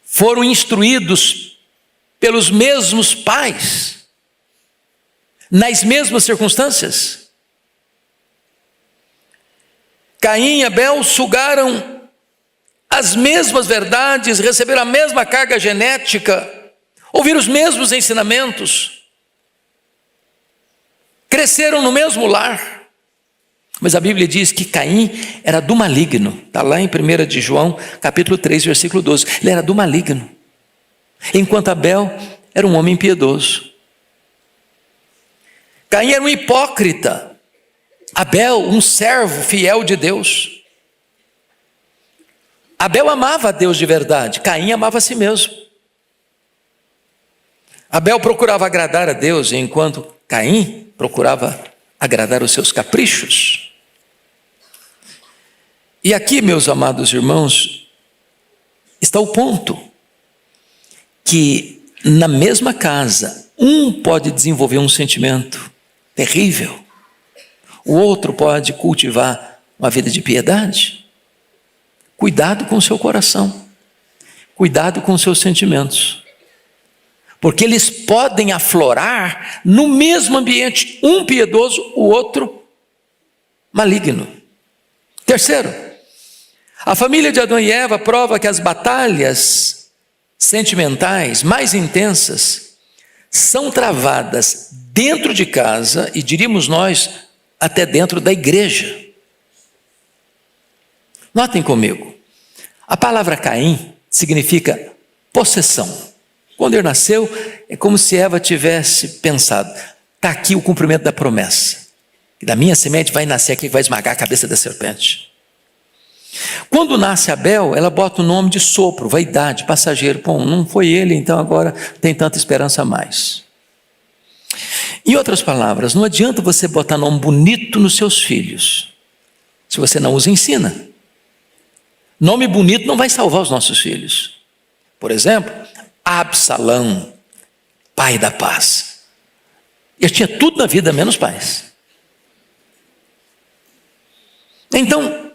foram instruídos pelos mesmos pais, nas mesmas circunstâncias. Caim e Abel sugaram as mesmas verdades, receberam a mesma carga genética, ouviram os mesmos ensinamentos, cresceram no mesmo lar. Mas a Bíblia diz que Caim era do maligno. Está lá em 1 de João, capítulo 3, versículo 12. Ele era do maligno. Enquanto Abel era um homem piedoso. Caim era um hipócrita. Abel, um servo fiel de Deus. Abel amava a Deus de verdade. Caim amava a si mesmo. Abel procurava agradar a Deus, enquanto Caim procurava agradar os seus caprichos. E aqui, meus amados irmãos, está o ponto que na mesma casa, um pode desenvolver um sentimento terrível, o outro pode cultivar uma vida de piedade. Cuidado com o seu coração, cuidado com os seus sentimentos, porque eles podem aflorar no mesmo ambiente, um piedoso, o outro maligno. Terceiro, a família de Adão e Eva prova que as batalhas sentimentais mais intensas são travadas dentro de casa e, diríamos nós, até dentro da igreja. Notem comigo, a palavra Caim significa possessão. Quando ele nasceu, é como se Eva tivesse pensado, está aqui o cumprimento da promessa, que da minha semente vai nascer aquele que vai esmagar a cabeça da serpente. Quando nasce Abel, ela bota o nome de sopro, vaidade, passageiro. Bom, não foi ele, então agora tem tanta esperança a mais. Em outras palavras, não adianta você botar nome bonito nos seus filhos, se você não os ensina. Nome bonito não vai salvar os nossos filhos. Por exemplo, Absalão, pai da paz. Ele tinha tudo na vida, menos paz. Então,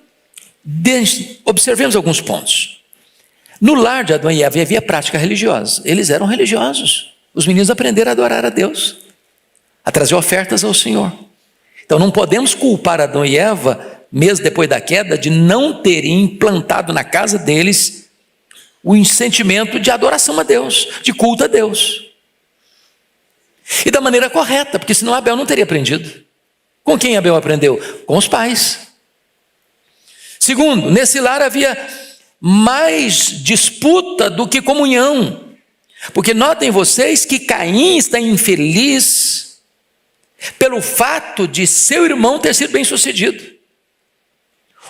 observemos alguns pontos. No lar de Adão e Eva havia prática religiosa. Eles eram religiosos. Os meninos aprenderam a adorar a Deus, a trazer ofertas ao Senhor. Então não podemos culpar Adão e Eva, mesmo depois da queda, de não terem implantado na casa deles o sentimento de adoração a Deus, de culto a Deus. E da maneira correta, porque senão Abel não teria aprendido. Com quem Abel aprendeu? Com os pais. Segundo, nesse lar havia mais disputa do que comunhão. Porque notem vocês que Caim está infeliz pelo fato de seu irmão ter sido bem-sucedido.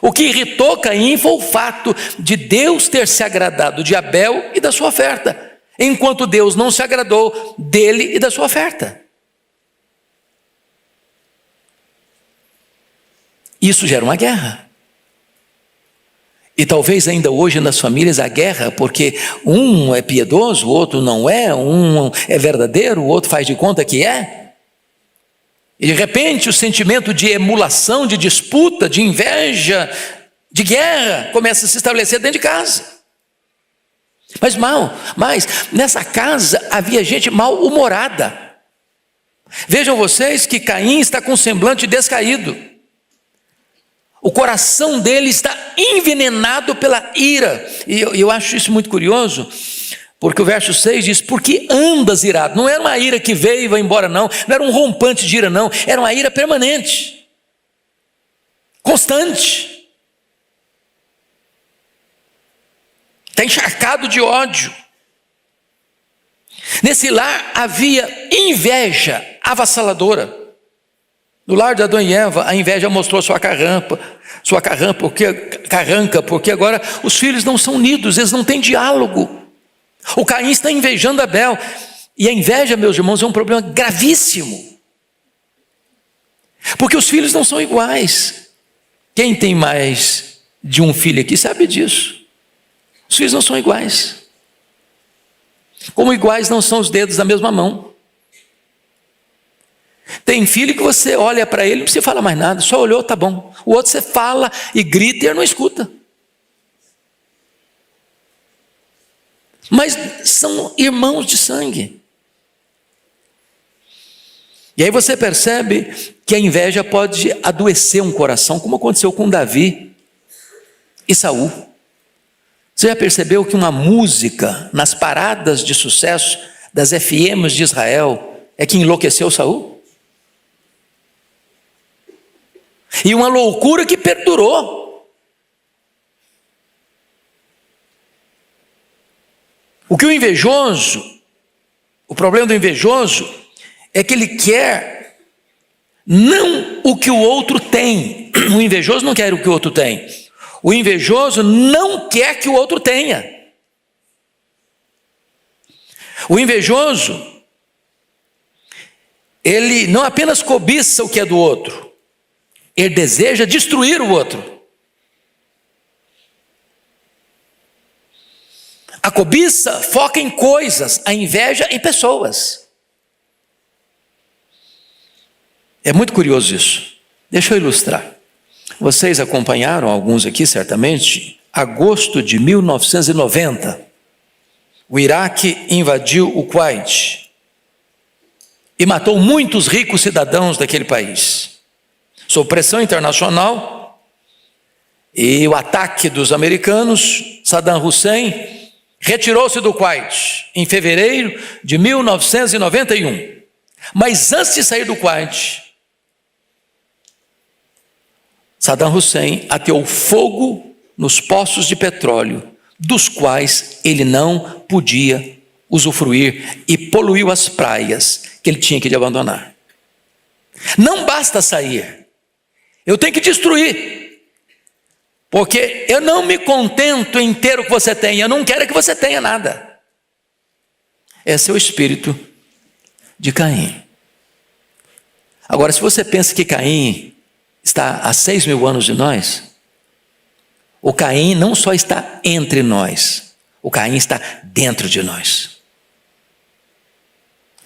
O que irritou Caim foi o fato de Deus ter se agradado de Abel e da sua oferta, enquanto Deus não se agradou dele e da sua oferta. Isso gera uma guerra. E talvez ainda hoje nas famílias a guerra, porque um é piedoso, o outro não é, um é verdadeiro, o outro faz de conta que é. E de repente o sentimento de emulação, de disputa, de inveja, de guerra começa a se estabelecer dentro de casa. Mas nessa casa havia gente mal-humorada. Vejam vocês que Caim está com um semblante descaído. O coração dele está envenenado pela ira. E eu acho isso muito curioso, porque o verso 6 diz: porque andas irado. Não era uma ira que veio e vai embora, não era um rompante de ira, não, era uma ira permanente, constante. Está encharcado de ódio. Nesse lar havia inveja avassaladora. No lar de Adão e Eva, a inveja mostrou sua carranca, porque agora os filhos não são unidos, eles não têm diálogo. O Caim está invejando Abel, e a inveja, meus irmãos, é um problema gravíssimo, porque os filhos não são iguais. Quem tem mais de um filho aqui sabe disso. Os filhos não são iguais, como iguais não são os dedos da mesma mão. Tem filho que você olha para ele, não precisa falar mais nada, só olhou, tá bom. O outro você fala e grita e ele não escuta. Mas são irmãos de sangue. E aí você percebe que a inveja pode adoecer um coração, como aconteceu com Davi e Saul. Você já percebeu que uma música nas paradas de sucesso das FMs de Israel é que enlouqueceu Saul? E uma loucura que perdurou. O problema do invejoso é que ele quer não o que o outro tem. O invejoso não quer o que o outro tem. O invejoso não quer que o outro tenha. O invejoso, ele não apenas cobiça o que é do outro, ele deseja destruir o outro. A cobiça foca em coisas, a inveja em pessoas. É muito curioso isso. Deixa eu ilustrar. Vocês acompanharam, alguns aqui certamente, agosto de 1990. O Iraque invadiu o Kuwait e matou muitos ricos cidadãos daquele país. Sob pressão internacional e o ataque dos americanos, Saddam Hussein retirou-se do Kuwait em fevereiro de 1991. Mas antes de sair do Kuwait, Saddam Hussein ateou fogo nos poços de petróleo, dos quais ele não podia usufruir, e poluiu as praias que ele tinha que abandonar. Não basta sair, eu tenho que destruir, porque eu não me contento em ter o que você tem, eu não quero que você tenha nada. Esse é o espírito de Caim. Agora, se você pensa que Caim está a 6.000 anos de nós, o Caim não só está entre nós, o Caim está dentro de nós.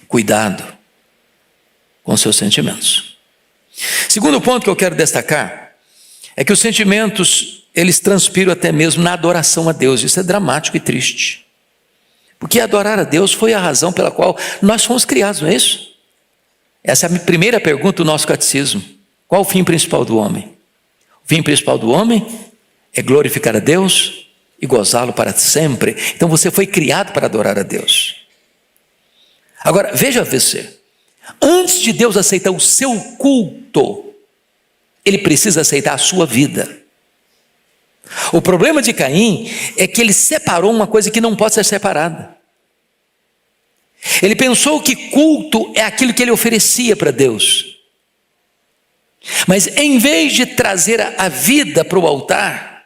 Cuidado com seus sentimentos. Segundo ponto que eu quero destacar é que os sentimentos, eles transpiram até mesmo na adoração a Deus. Isso é dramático e triste, porque adorar a Deus foi a razão pela qual nós fomos criados, não é isso? Essa é a primeira pergunta do nosso catecismo. Qual o fim principal do homem? O fim principal do homem é glorificar a Deus e gozá-lo para sempre. Então você foi criado para adorar a Deus. Agora, veja você, Antes de Deus aceitar o seu culto, Ele precisa aceitar a sua vida. O problema de Caim é que ele separou uma coisa que não pode ser separada. Ele pensou que culto é aquilo que ele oferecia para Deus. Mas em vez de trazer a vida para o altar,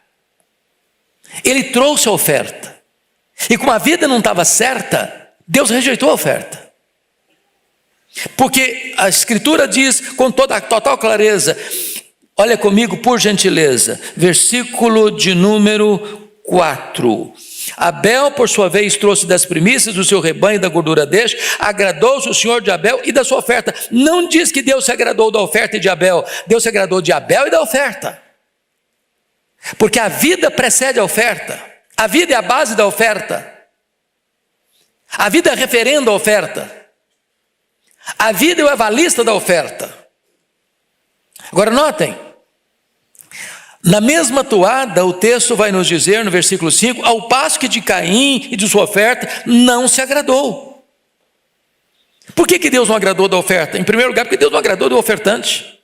ele trouxe a oferta. E como a vida não estava certa, Deus rejeitou a oferta. Porque a Escritura diz com toda a total clareza, olha comigo por gentileza, versículo de número 4. Abel, por sua vez, trouxe das primícias do seu rebanho e da gordura deste, agradou-se o Senhor de Abel e da sua oferta. Não diz que Deus se agradou da oferta e de Abel, Deus se agradou de Abel e da oferta. Porque a vida precede a oferta, a vida é a base da oferta, a vida é referendo a oferta, a vida é o avalista da oferta. Agora notem, na mesma toada, o texto vai nos dizer no versículo 5, ao passo que de Caim e de sua oferta não se agradou. Por que Deus não agradou da oferta? Em primeiro lugar, porque Deus não agradou do ofertante.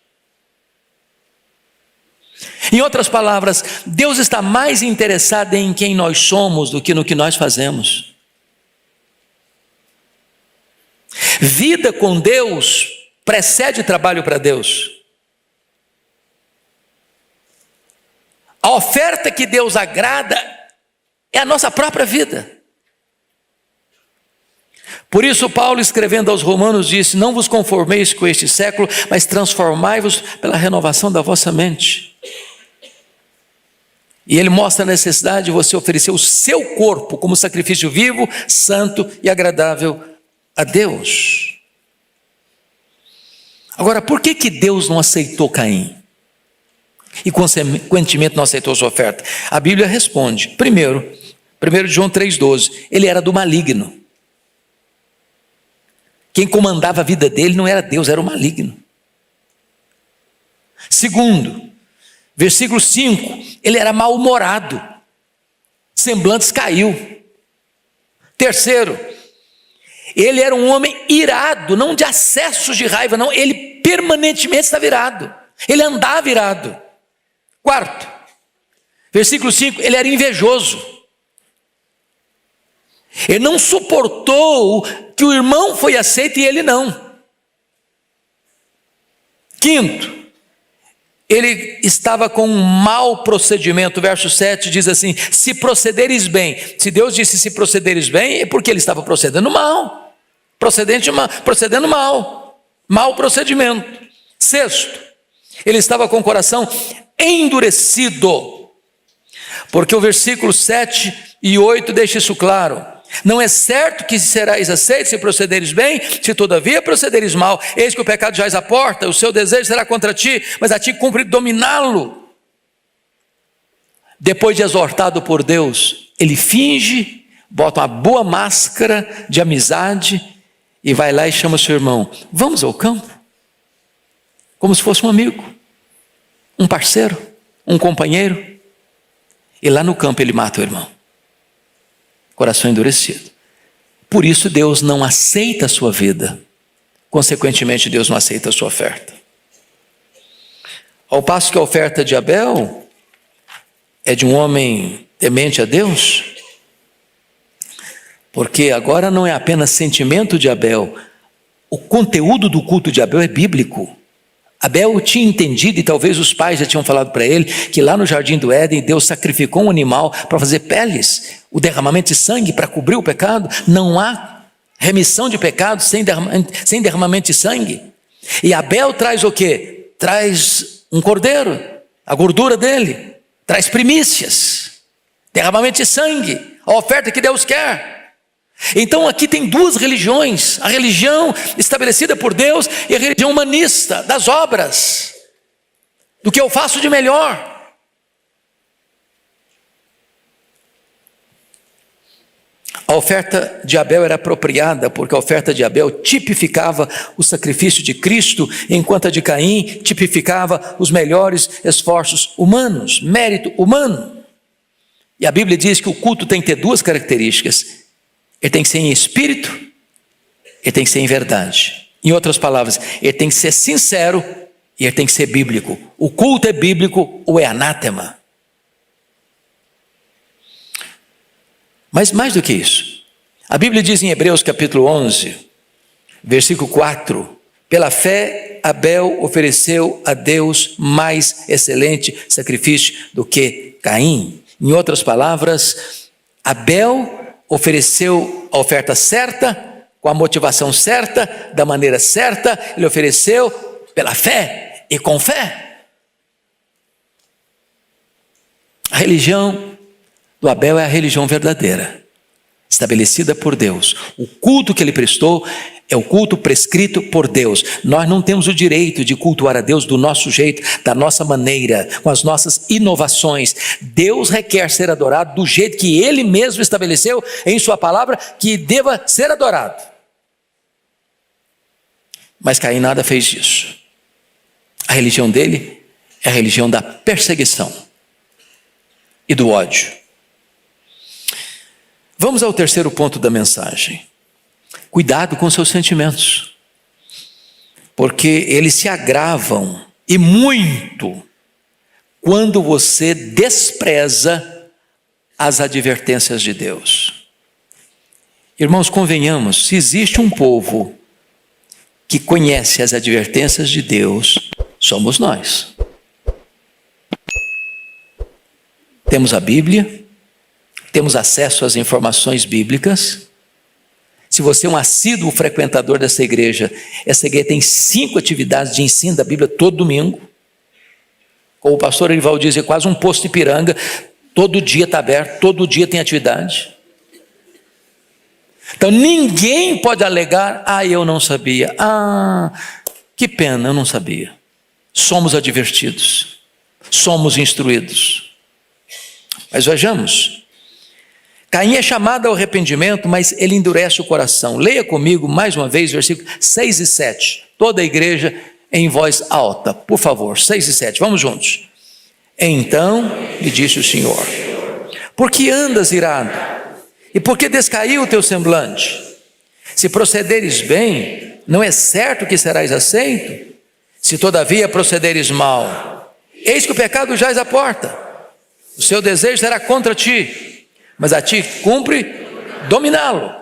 Em outras palavras, Deus está mais interessado em quem nós somos do que no que nós fazemos. Vida com Deus precede trabalho para Deus. A oferta que Deus agrada é a nossa própria vida. Por isso Paulo, escrevendo aos Romanos, disse, não vos conformeis com este século, mas transformai-vos pela renovação da vossa mente. E ele mostra a necessidade de você oferecer o seu corpo como sacrifício vivo, santo e agradável a Deus. Agora, por que Deus não aceitou Caim? E consequentemente não aceitou sua oferta? A Bíblia responde, primeiro, 1 João 3,12, ele era do maligno. Quem comandava a vida dele não era Deus, era o maligno. Segundo, versículo 5, ele era mal-humorado, semblantes caiu. Terceiro, ele era um homem irado, não de acessos de raiva, não, ele permanentemente estava irado, ele andava irado. Quarto, versículo 5, ele era invejoso. Ele não suportou que o irmão foi aceito e ele não. Quinto, ele estava com um mau procedimento. Verso 7 diz assim, se procederes bem. Se Deus disse se procederes bem, é porque ele estava procedendo mal. Procedendo mal. Mau procedimento. Sexto, ele estava com o coração endurecido, porque o versículo 7 e 8 deixa isso claro, não é certo que serás aceito se procederes bem, se todavia procederes mal, eis que o pecado jaz à porta, o seu desejo será contra ti, mas a ti cumpre dominá-lo. Depois de exortado por Deus, ele finge, bota uma boa máscara de amizade e vai lá e chama seu irmão, vamos ao campo, como se fosse um amigo, um parceiro, um companheiro, e lá no campo ele mata o irmão, coração endurecido. Por isso Deus não aceita a sua vida, consequentemente Deus não aceita a sua oferta. Ao passo que a oferta de Abel é de um homem temente a Deus, porque agora não é apenas sentimento de Abel, o conteúdo do culto de Abel é bíblico. Abel tinha entendido, e talvez os pais já tinham falado para ele, que lá no jardim do Éden, Deus sacrificou um animal para fazer peles, o derramamento de sangue para cobrir o pecado. Não há remissão de pecados sem derramamento de sangue. E Abel traz o quê? Traz um cordeiro, a gordura dele, traz primícias, derramamento de sangue, a oferta que Deus quer. Então aqui tem duas religiões, a religião estabelecida por Deus e a religião humanista, das obras, do que eu faço de melhor. A oferta de Abel era apropriada, porque a oferta de Abel tipificava o sacrifício de Cristo, enquanto a de Caim tipificava os melhores esforços humanos, mérito humano. E a Bíblia diz que o culto tem que ter duas características. Ele tem que ser em espírito, ele tem que ser em verdade. Em outras palavras, ele tem que ser sincero e ele tem que ser bíblico. O culto é bíblico ou é anátema. Mas mais do que isso, a Bíblia diz em Hebreus capítulo 11, versículo 4, pela fé Abel ofereceu a Deus mais excelente sacrifício do que Caim. Em outras palavras, Abel ofereceu a oferta certa, com a motivação certa, da maneira certa, ele ofereceu pela fé e com fé. A religião do Abel é a religião verdadeira, estabelecida por Deus. O culto que ele prestou é o culto prescrito por Deus. Nós não temos o direito de cultuar a Deus do nosso jeito, da nossa maneira, com as nossas inovações. Deus requer ser adorado do jeito que Ele mesmo estabeleceu em sua palavra que deva ser adorado. Mas Caim nada fez disso. A religião dele é a religião da perseguição e do ódio. Vamos ao terceiro ponto da mensagem. Cuidado com seus sentimentos, porque eles se agravam e muito quando você despreza as advertências de Deus. Irmãos, convenhamos, se existe um povo que conhece as advertências de Deus, somos nós. Temos a Bíblia, temos acesso às informações bíblicas. Se você é um assíduo frequentador dessa igreja, essa igreja tem 5 atividades de ensino da Bíblia todo domingo. Como o pastor Erival diz, é quase um posto Ipiranga, todo dia está aberto, todo dia tem atividade. Então ninguém pode alegar, eu não sabia, que pena, eu não sabia. Somos advertidos, somos instruídos. Mas vejamos, Caim é chamado ao arrependimento, mas ele endurece o coração. Leia comigo mais uma vez, versículos 6 e 7. Toda a igreja em voz alta, por favor, 6 e 7, vamos juntos. Então lhe disse o Senhor: por que andas irado? E por que descaiu o teu semblante? Se procederes bem, não é certo que serás aceito? Se todavia procederes mal, eis que o pecado jaz à porta. O seu desejo será contra ti, mas a ti cumpre dominá-lo.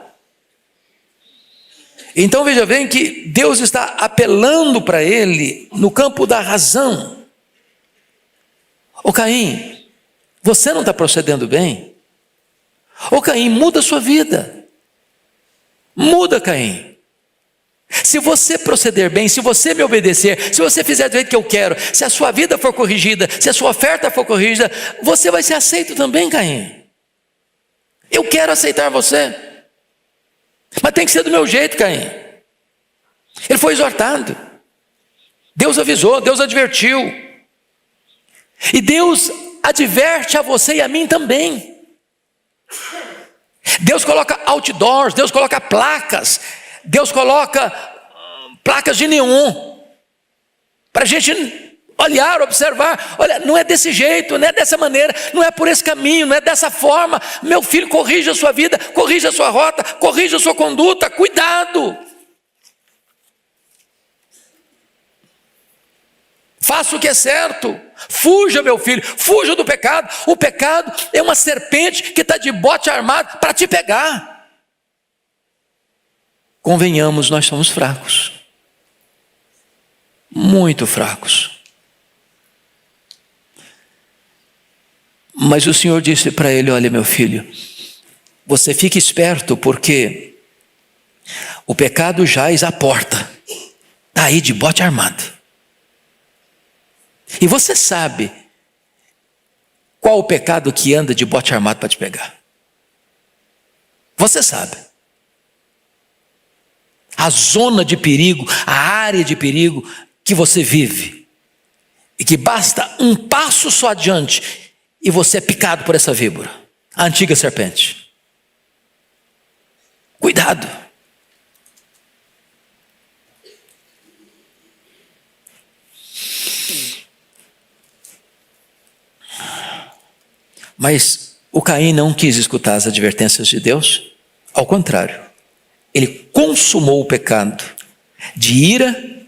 Então veja bem que Deus está apelando para ele no campo da razão. Ô Caim, você não está procedendo bem? Ô Caim, muda a sua vida. Muda, Caim. Se você proceder bem, se você me obedecer, se você fizer do jeito que eu quero, se a sua vida for corrigida, se a sua oferta for corrigida, você vai ser aceito também, Caim. Eu quero aceitar você, mas tem que ser do meu jeito, Caim. Ele foi exortado, Deus avisou, Deus advertiu, e Deus adverte a você e a mim também. Deus coloca outdoors, Deus coloca placas, Deus coloca placas de neon, para a gente olhar, observar, olha, não é desse jeito, não é dessa maneira, não é por esse caminho, não é dessa forma. Meu filho, corrija a sua vida, corrija a sua rota, corrija a sua conduta, cuidado. Faça o que é certo, fuja, meu filho, fuja do pecado. O pecado é uma serpente que está de bote armado para te pegar. Convenhamos, nós somos fracos, muito fracos. Mas o Senhor disse para ele: olha, meu filho, você fique esperto, porque o pecado jaz à porta, está aí de bote armado. E você sabe qual o pecado que anda de bote armado para te pegar? Você sabe. A zona de perigo, a área de perigo que você vive, e que basta um passo só adiante e você é picado por essa víbora, a antiga serpente. Cuidado. Mas o Caim não quis escutar as advertências de Deus, ao contrário, ele consumou o pecado, de ira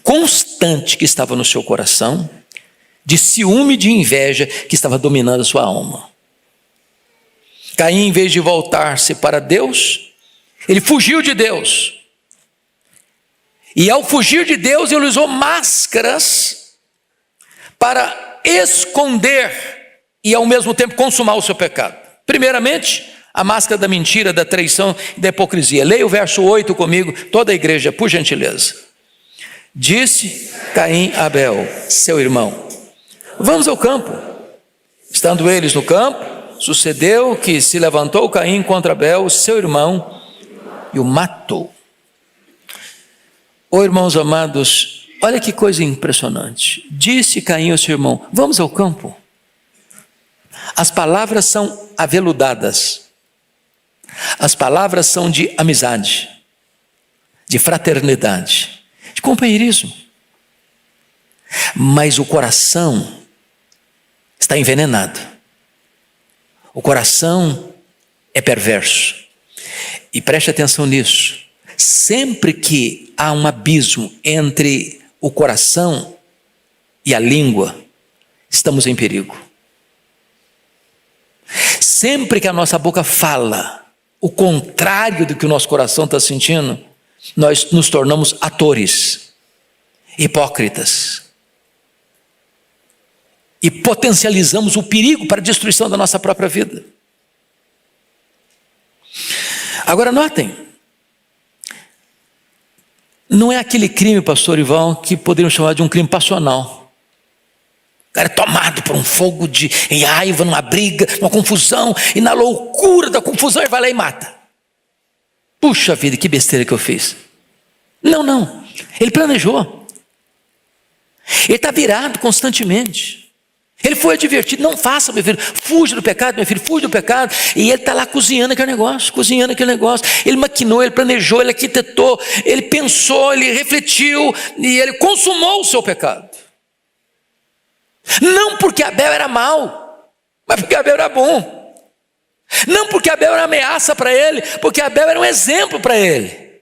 constante que estava no seu coração, de ciúme e de inveja que estava dominando a sua alma. Caim, em vez de voltar-se para Deus, ele fugiu de Deus. E ao fugir de Deus, ele usou máscaras para esconder e ao mesmo tempo consumar o seu pecado. Primeiramente, a máscara da mentira, da traição e da hipocrisia. Leia o verso 8 comigo, toda a igreja, por gentileza. Disse Caim a Abel, seu irmão: vamos ao campo. Estando eles no campo, sucedeu que se levantou Caim contra Abel, seu irmão, e o matou. Oh, irmãos amados, olha que coisa impressionante. Disse Caim ao seu irmão: vamos ao campo. As palavras são aveludadas. As palavras são de amizade, de fraternidade, de companheirismo. Mas o coração está envenenado. O coração é perverso. E preste atenção nisso. Sempre que há um abismo entre o coração e a língua, estamos em perigo. Sempre que a nossa boca fala o contrário do que o nosso coração está sentindo, nós nos tornamos atores, hipócritas. E potencializamos o perigo para a destruição da nossa própria vida. Agora notem, não é aquele crime, pastor Ivan, que poderíamos chamar de um crime passional. O cara é tomado por um fogo em raiva, numa briga, numa confusão, e na loucura da confusão ele vai lá e mata. Puxa vida, que besteira que eu fiz. Não, ele planejou. Ele está virado constantemente. Ele foi advertido: não faça, meu filho, fuja do pecado, meu filho, fuja do pecado. E ele está lá cozinhando aquele negócio. Ele maquinou, ele planejou, ele arquitetou, ele pensou, ele refletiu e ele consumou o seu pecado. Não porque Abel era mau, mas porque Abel era bom. Não porque Abel era uma ameaça para ele, porque Abel era um exemplo para ele.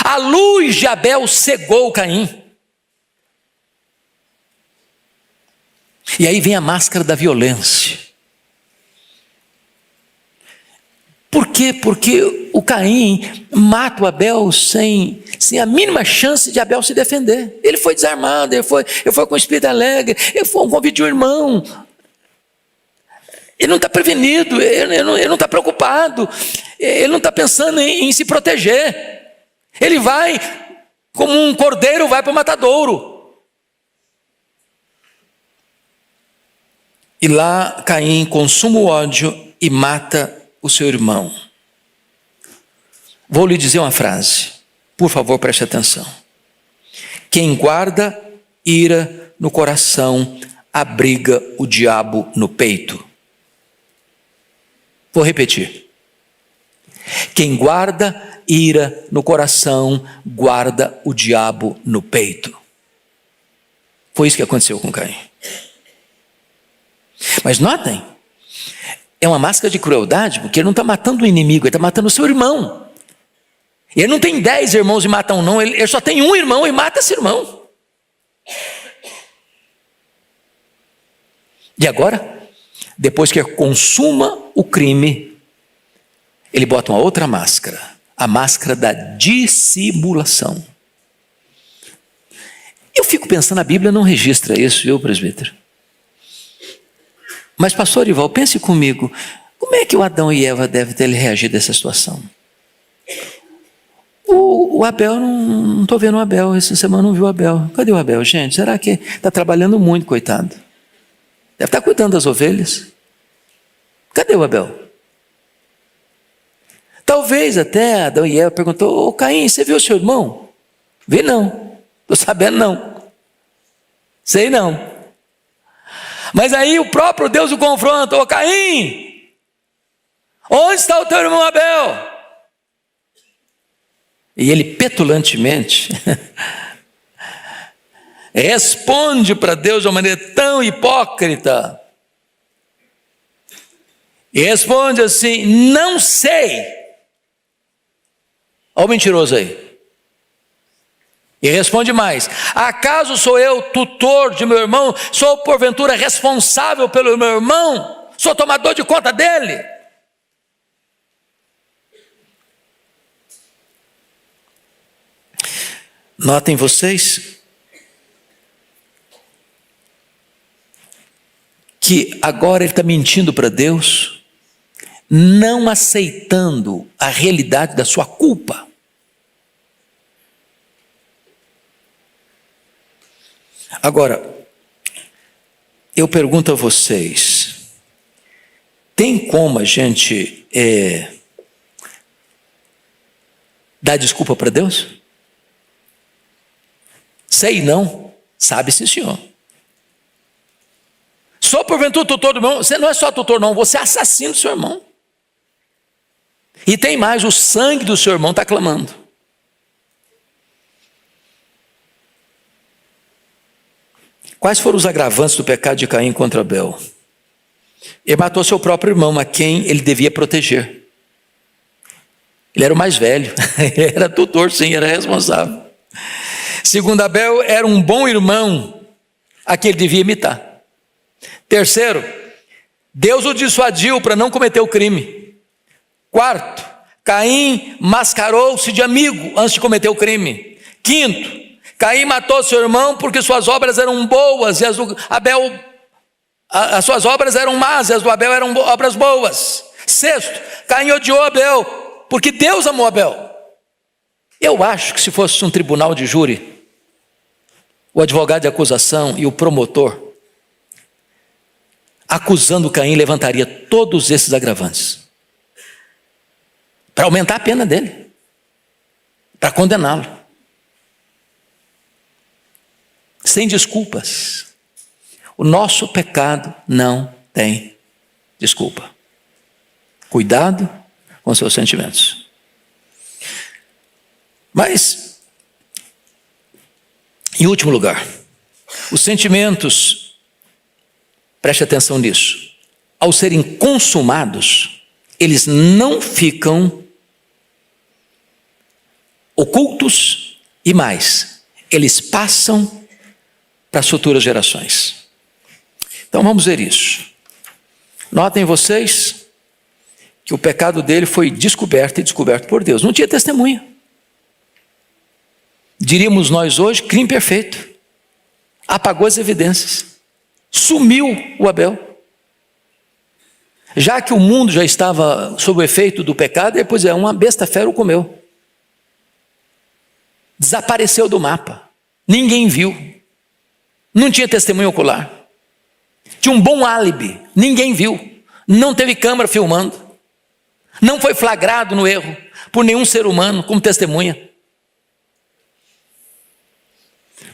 A luz de Abel cegou Caim. E aí vem a máscara da violência. Por quê? Porque o Caim mata o Abel sem a mínima chance de Abel se defender. Ele foi desarmado, ele foi com o espírito alegre, ele foi um convite de um irmão. Ele não está prevenido, ele não está preocupado, ele não está pensando em se proteger. Ele vai, como um cordeiro vai para o matadouro. E lá Caim consuma o ódio e mata o seu irmão. Vou lhe dizer uma frase, por favor, preste atenção. Quem guarda ira no coração, abriga o diabo no peito. Vou repetir. Quem guarda ira no coração, guarda o diabo no peito. Foi isso que aconteceu com Caim. Mas notem, é uma máscara de crueldade, porque ele não está matando o inimigo, ele está matando o seu irmão. Ele não tem 10 irmãos e mata um, não, ele só tem um irmão e mata esse irmão. E agora, depois que consuma o crime, ele bota uma outra máscara, a máscara da dissimulação. Eu fico pensando, a Bíblia não registra isso, viu, presbítero? Mas, pastor Ival, pense comigo, como é que o Adão e Eva devem ter reagido a essa situação? O Abel, não estou vendo o Abel, essa semana não vi o Abel. Cadê o Abel, gente? Será que está trabalhando muito, coitado? Deve estar cuidando das ovelhas. Cadê o Abel? Talvez até Adão e Eva perguntou: ô Caim, você viu o seu irmão? Vi não, estou sabendo não, sei não. Mas aí o próprio Deus o confronta: ô Caim, onde está o teu irmão Abel? E ele petulantemente responde para Deus de uma maneira tão hipócrita. E responde assim: não sei. Olha o mentiroso aí. E responde mais: acaso sou eu tutor de meu irmão? Sou porventura responsável pelo meu irmão? Sou tomador de conta dele? Notem vocês que agora ele está mentindo para Deus, não aceitando a realidade da sua culpa. Agora, eu pergunto a vocês, tem como a gente dar desculpa para Deus? Sei não, sabe sim senhor. Só porventura tutor do irmão, você não é só tutor não, você é assassino do seu irmão. E tem mais, o sangue do seu irmão está clamando. Quais foram os agravantes do pecado de Caim contra Abel? Ele matou seu próprio irmão, a quem ele devia proteger. Ele era o mais velho, ele era tutor sim, era responsável. Segundo Abel, era um bom irmão a quem ele devia imitar. Terceiro, Deus o dissuadiu para não cometer o crime. Quarto, Caim mascarou-se de amigo antes de cometer o crime. Quinto, Caim matou seu irmão porque suas obras eram boas e as do Abel, as suas obras eram más e as do Abel eram obras boas. Sexto, Caim odiou Abel porque Deus amou Abel. Eu acho que se fosse um tribunal de júri, o advogado de acusação e o promotor, acusando Caim, levantaria todos esses agravantes para aumentar a pena dele, para condená-lo. Sem desculpas. O nosso pecado não tem desculpa. Cuidado com seus sentimentos. Mas, em último lugar, os sentimentos, preste atenção nisso, ao serem consumados, eles não ficam ocultos e mais, eles passam para as futuras gerações. Então vamos ver isso. Notem vocês que o pecado dele foi descoberto e descoberto por Deus. Não tinha testemunha. Diríamos nós hoje, crime perfeito. Apagou as evidências. Sumiu o Abel. Já que o mundo já estava sob o efeito do pecado, depois uma besta fera o comeu. Desapareceu do mapa. Ninguém viu. Não tinha testemunho ocular. Tinha um bom álibi. Ninguém viu. Não teve câmera filmando. Não foi flagrado no erro por nenhum ser humano como testemunha.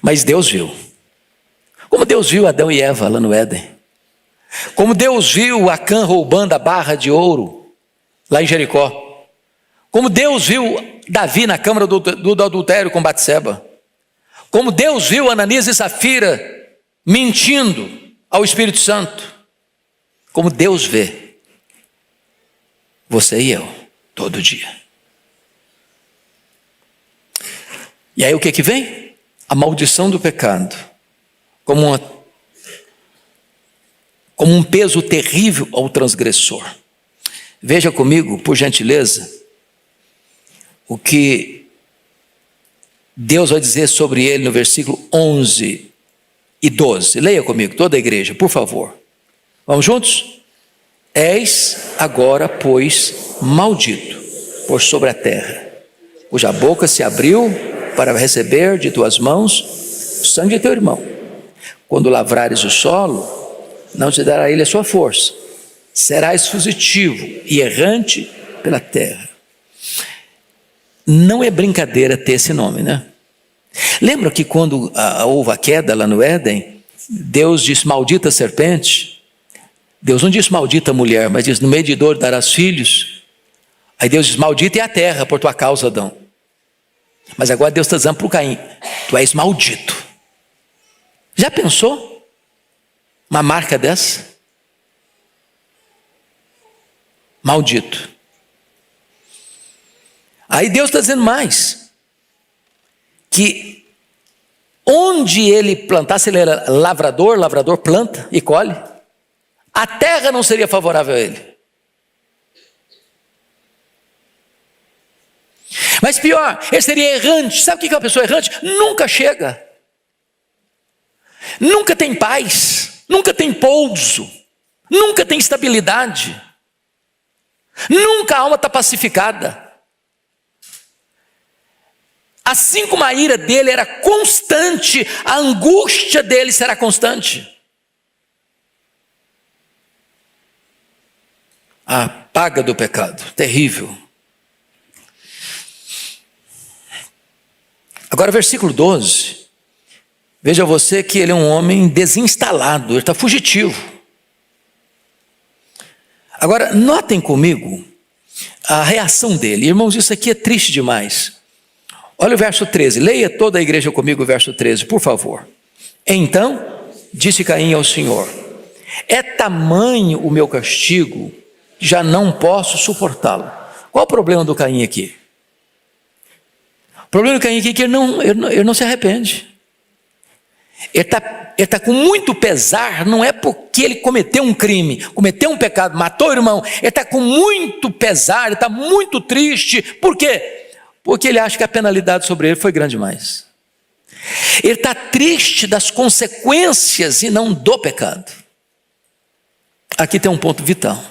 Mas Deus viu. Como Deus viu Adão e Eva lá no Éden. Como Deus viu Acã roubando a barra de ouro lá em Jericó. Como Deus viu Davi na câmara do adultério com Batseba. Como Deus viu Ananias e Safira mentindo ao Espírito Santo. Como Deus vê você e eu todo dia. E aí o que vem? A maldição do pecado, como um peso terrível ao transgressor. Veja comigo, por gentileza, o que Deus vai dizer sobre ele no versículo 11 e 12. Leia comigo, toda a igreja, por favor. Vamos juntos? És agora, pois, maldito por sobre a terra, cuja boca se abriu para receber de tuas mãos o sangue de teu irmão. Quando lavrares o solo, não te dará ele a sua força. Serás fugitivo e errante pela terra. Não é brincadeira ter esse nome, né? Lembra que quando houve a queda lá no Éden, Deus disse, maldita serpente. Deus não disse maldita mulher, mas disse, no meio de dor darás filhos. Aí Deus diz, maldita é a terra por tua causa, Adão. Mas agora Deus está dizendo para o Caim, tu és maldito. Já pensou? Uma marca dessa? Maldito. Aí Deus está dizendo mais, que onde ele plantasse, ele era lavrador, lavrador planta e colhe, a terra não seria favorável a ele. Mas pior, ele seria errante. Sabe o que é uma pessoa errante? Nunca chega, nunca tem paz, nunca tem pouso, nunca tem estabilidade, nunca a alma está pacificada. Assim como a ira dele era constante, a angústia dele será constante. A paga do pecado, terrível. Agora, versículo 12. Veja você que ele é um homem desinstalado, ele está fugitivo. Agora, notem comigo a reação dele. Irmãos, isso aqui é triste demais. Olha o verso 13, leia toda a igreja comigo o verso 13, por favor. Então, disse Caim ao Senhor, é tamanho o meu castigo, já não posso suportá-lo. Qual o problema do Caim aqui? O problema do Caim aqui é que ele não se arrepende. Ele está com muito pesar, não é porque ele cometeu um crime, cometeu um pecado, matou o irmão. Ele está com muito pesar, ele está muito triste. Por quê? Porque ele acha que a penalidade sobre ele foi grande demais. Ele está triste das consequências e não do pecado. Aqui tem um ponto vital.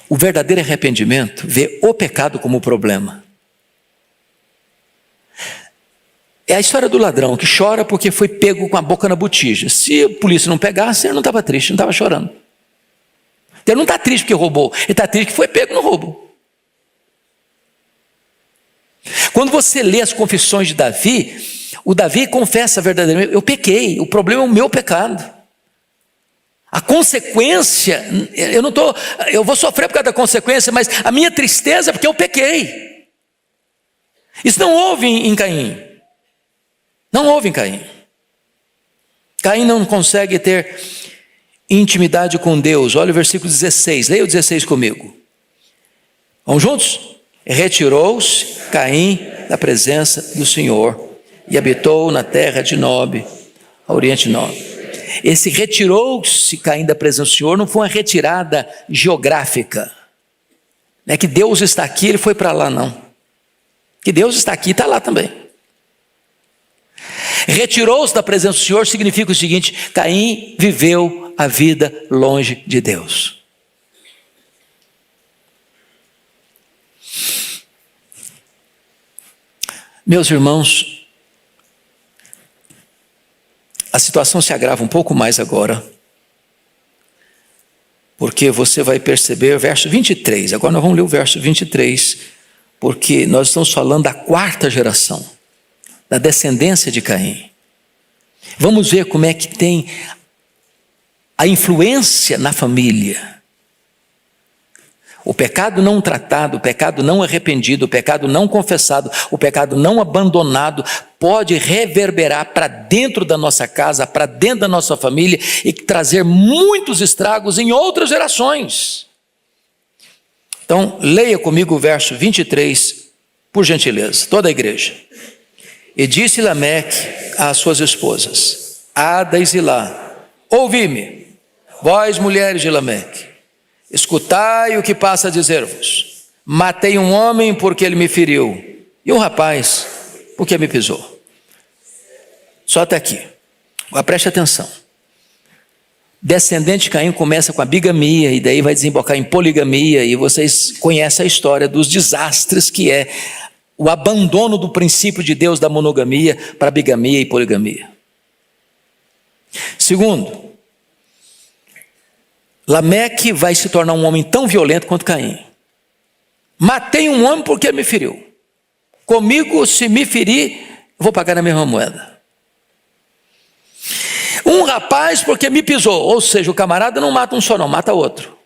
O verdadeiro arrependimento vê o pecado como problema. É a história do ladrão que chora porque foi pego com a boca na botija. Se a polícia não pegasse, ele não estava triste, não estava chorando. Ele não está triste porque roubou, ele está triste que foi pego no roubo. Quando você lê as confissões de Davi, o Davi confessa verdadeiramente, eu pequei, o problema é o meu pecado. A consequência, eu vou sofrer por causa da consequência, mas a minha tristeza é porque eu pequei. Isso não houve em Caim. Não houve em Caim. Caim não consegue ter intimidade com Deus. Olha o versículo 16, leia o 16 comigo. Vamos juntos? Retirou-se Caim da presença do Senhor e habitou na terra de Nob, a oriente de Nob. Esse retirou-se Caim da presença do Senhor não foi uma retirada geográfica. Não é que Deus está aqui, ele foi para lá, não. Que Deus está aqui e está lá também. Retirou-se da presença do Senhor significa o seguinte: Caim viveu a vida longe de Deus. Meus irmãos, a situação se agrava um pouco mais agora, porque você vai perceber o verso 23, agora nós vamos ler o verso 23, porque nós estamos falando da quarta geração, da descendência de Caim. Vamos ver como é que tem a influência na família. O pecado não tratado, o pecado não arrependido, o pecado não confessado, o pecado não abandonado, pode reverberar para dentro da nossa casa, para dentro da nossa família e trazer muitos estragos em outras gerações. Então, leia comigo o verso 23, por gentileza, toda a igreja. E disse Lameque às suas esposas, Ada e Zilá, ouvi-me, vós mulheres de Lameque, escutai o que passa a dizer-vos. Matei um homem porque ele me feriu, e um rapaz porque me pisou. Só até aqui. Agora preste atenção. Descendente de Caim começa com a bigamia, e daí vai desembocar em poligamia, e vocês conhecem a história dos desastres que é o abandono do princípio de Deus da monogamia para bigamia e poligamia. Segundo, Lameque vai se tornar um homem tão violento quanto Caim. Matei um homem porque me feriu. Comigo, se me ferir, vou pagar na mesma moeda. Um rapaz porque me pisou, ou seja, o camarada não mata um só não, mata outro.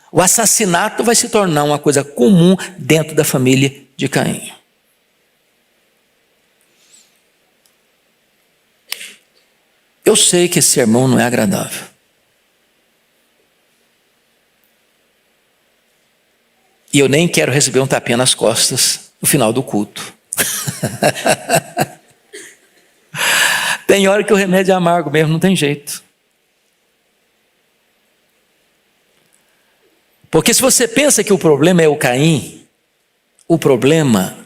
O assassinato vai se tornar uma coisa comum dentro da família de Caim. Eu sei que esse sermão não é agradável. E eu nem quero receber um tapinha nas costas no final do culto. Tem hora que o remédio é amargo mesmo, não tem jeito. Porque se você pensa que o problema é o Caim, o problema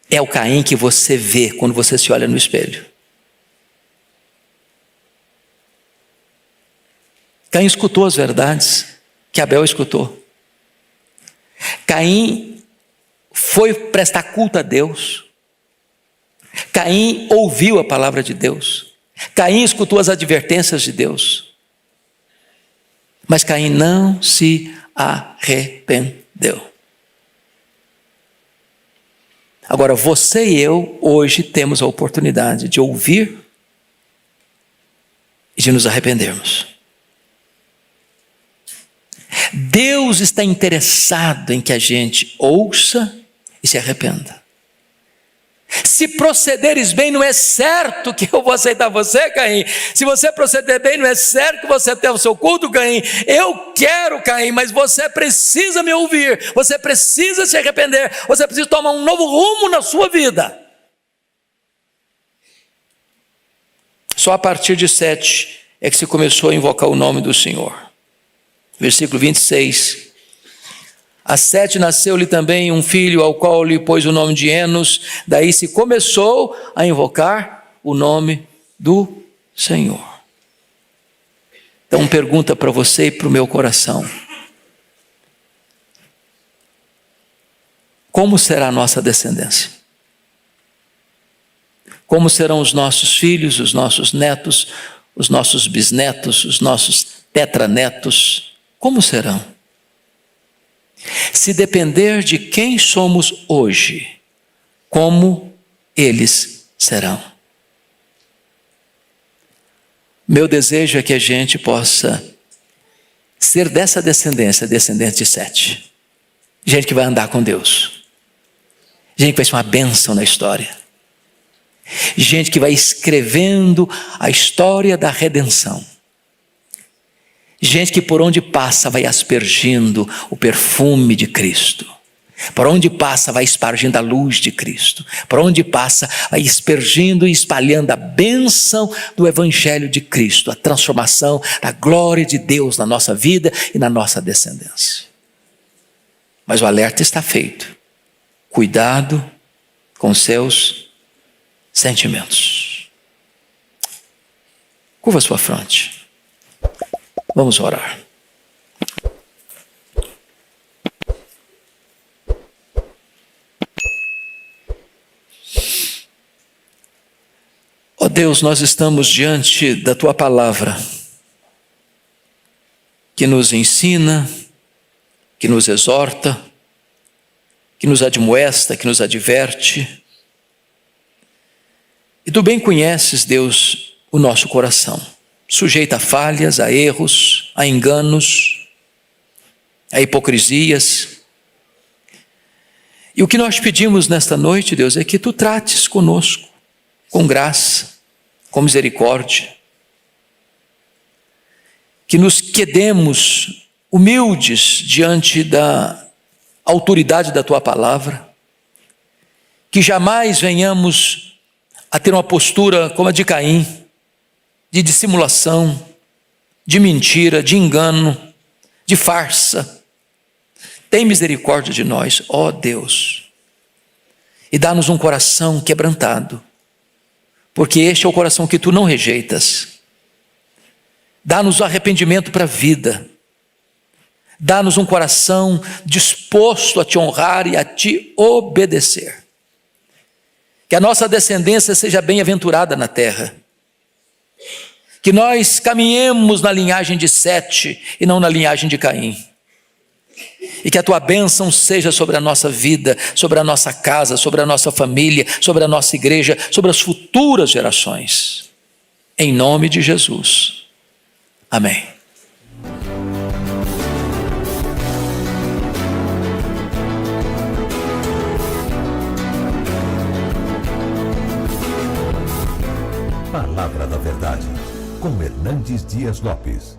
é o Caim que você vê quando você se olha no espelho. Caim escutou as verdades que Abel escutou. Caim foi prestar culto a Deus. Caim ouviu a palavra de Deus. Caim escutou as advertências de Deus. Mas Caim não se arrependeu. Agora, você e eu, hoje, temos a oportunidade de ouvir e de nos arrependermos. Deus está interessado em que a gente ouça e se arrependa. Se procederes bem, não é certo que eu vou aceitar você, Caim. Se você proceder bem, não é certo que você tenha o seu culto, Caim. Eu quero, Caim, mas você precisa me ouvir. Você precisa se arrepender. Você precisa tomar um novo rumo na sua vida. Só a partir de 7 é que se começou a invocar o nome do Senhor. Versículo 26. A 7 nasceu-lhe também um filho, ao qual lhe pôs o nome de Enos. Daí se começou a invocar o nome do Senhor. Então, pergunta para você e para o meu coração: como será a nossa descendência? Como serão os nossos filhos, os nossos netos, os nossos bisnetos, os nossos tetranetos? Como serão? Se depender de quem somos hoje, como eles serão? Meu desejo é que a gente possa ser dessa descendência, descendente de 7. Gente que vai andar com Deus. Gente que vai ser uma bênção na história. Gente que vai escrevendo a história da redenção. Gente que por onde passa vai aspergindo o perfume de Cristo. Por onde passa vai espargindo a luz de Cristo. Por onde passa vai aspergindo e espalhando a bênção do Evangelho de Cristo. A transformação da glória de Deus na nossa vida e na nossa descendência. Mas o alerta está feito. Cuidado com seus sentimentos. Curva sua fronte. Vamos orar. Ó Deus, nós estamos diante da Tua palavra, que nos ensina, que nos exorta, que nos admoesta, que nos adverte. E Tu bem conheces, Deus, o nosso coração. Sujeita a falhas, a erros, a enganos, a hipocrisias. E o que nós pedimos nesta noite, Deus, é que Tu trates conosco, com graça, com misericórdia. Que nos quedemos humildes diante da autoridade da Tua palavra. Que jamais venhamos a ter uma postura como a de Caim, de dissimulação, de mentira, de engano, de farsa. Tem misericórdia de nós, ó Deus, e dá-nos um coração quebrantado, porque este é o coração que Tu não rejeitas. Dá-nos arrependimento para a vida, dá-nos um coração disposto a Te honrar e a Te obedecer. Que a nossa descendência seja bem-aventurada na terra. Que nós caminhemos na linhagem de 7 e não na linhagem de Caim. E que a Tua bênção seja sobre a nossa vida, sobre a nossa casa, sobre a nossa família, sobre a nossa igreja, sobre as futuras gerações. Em nome de Jesus. Amém. Palavra da Verdade, com Hernandes Dias Lopes.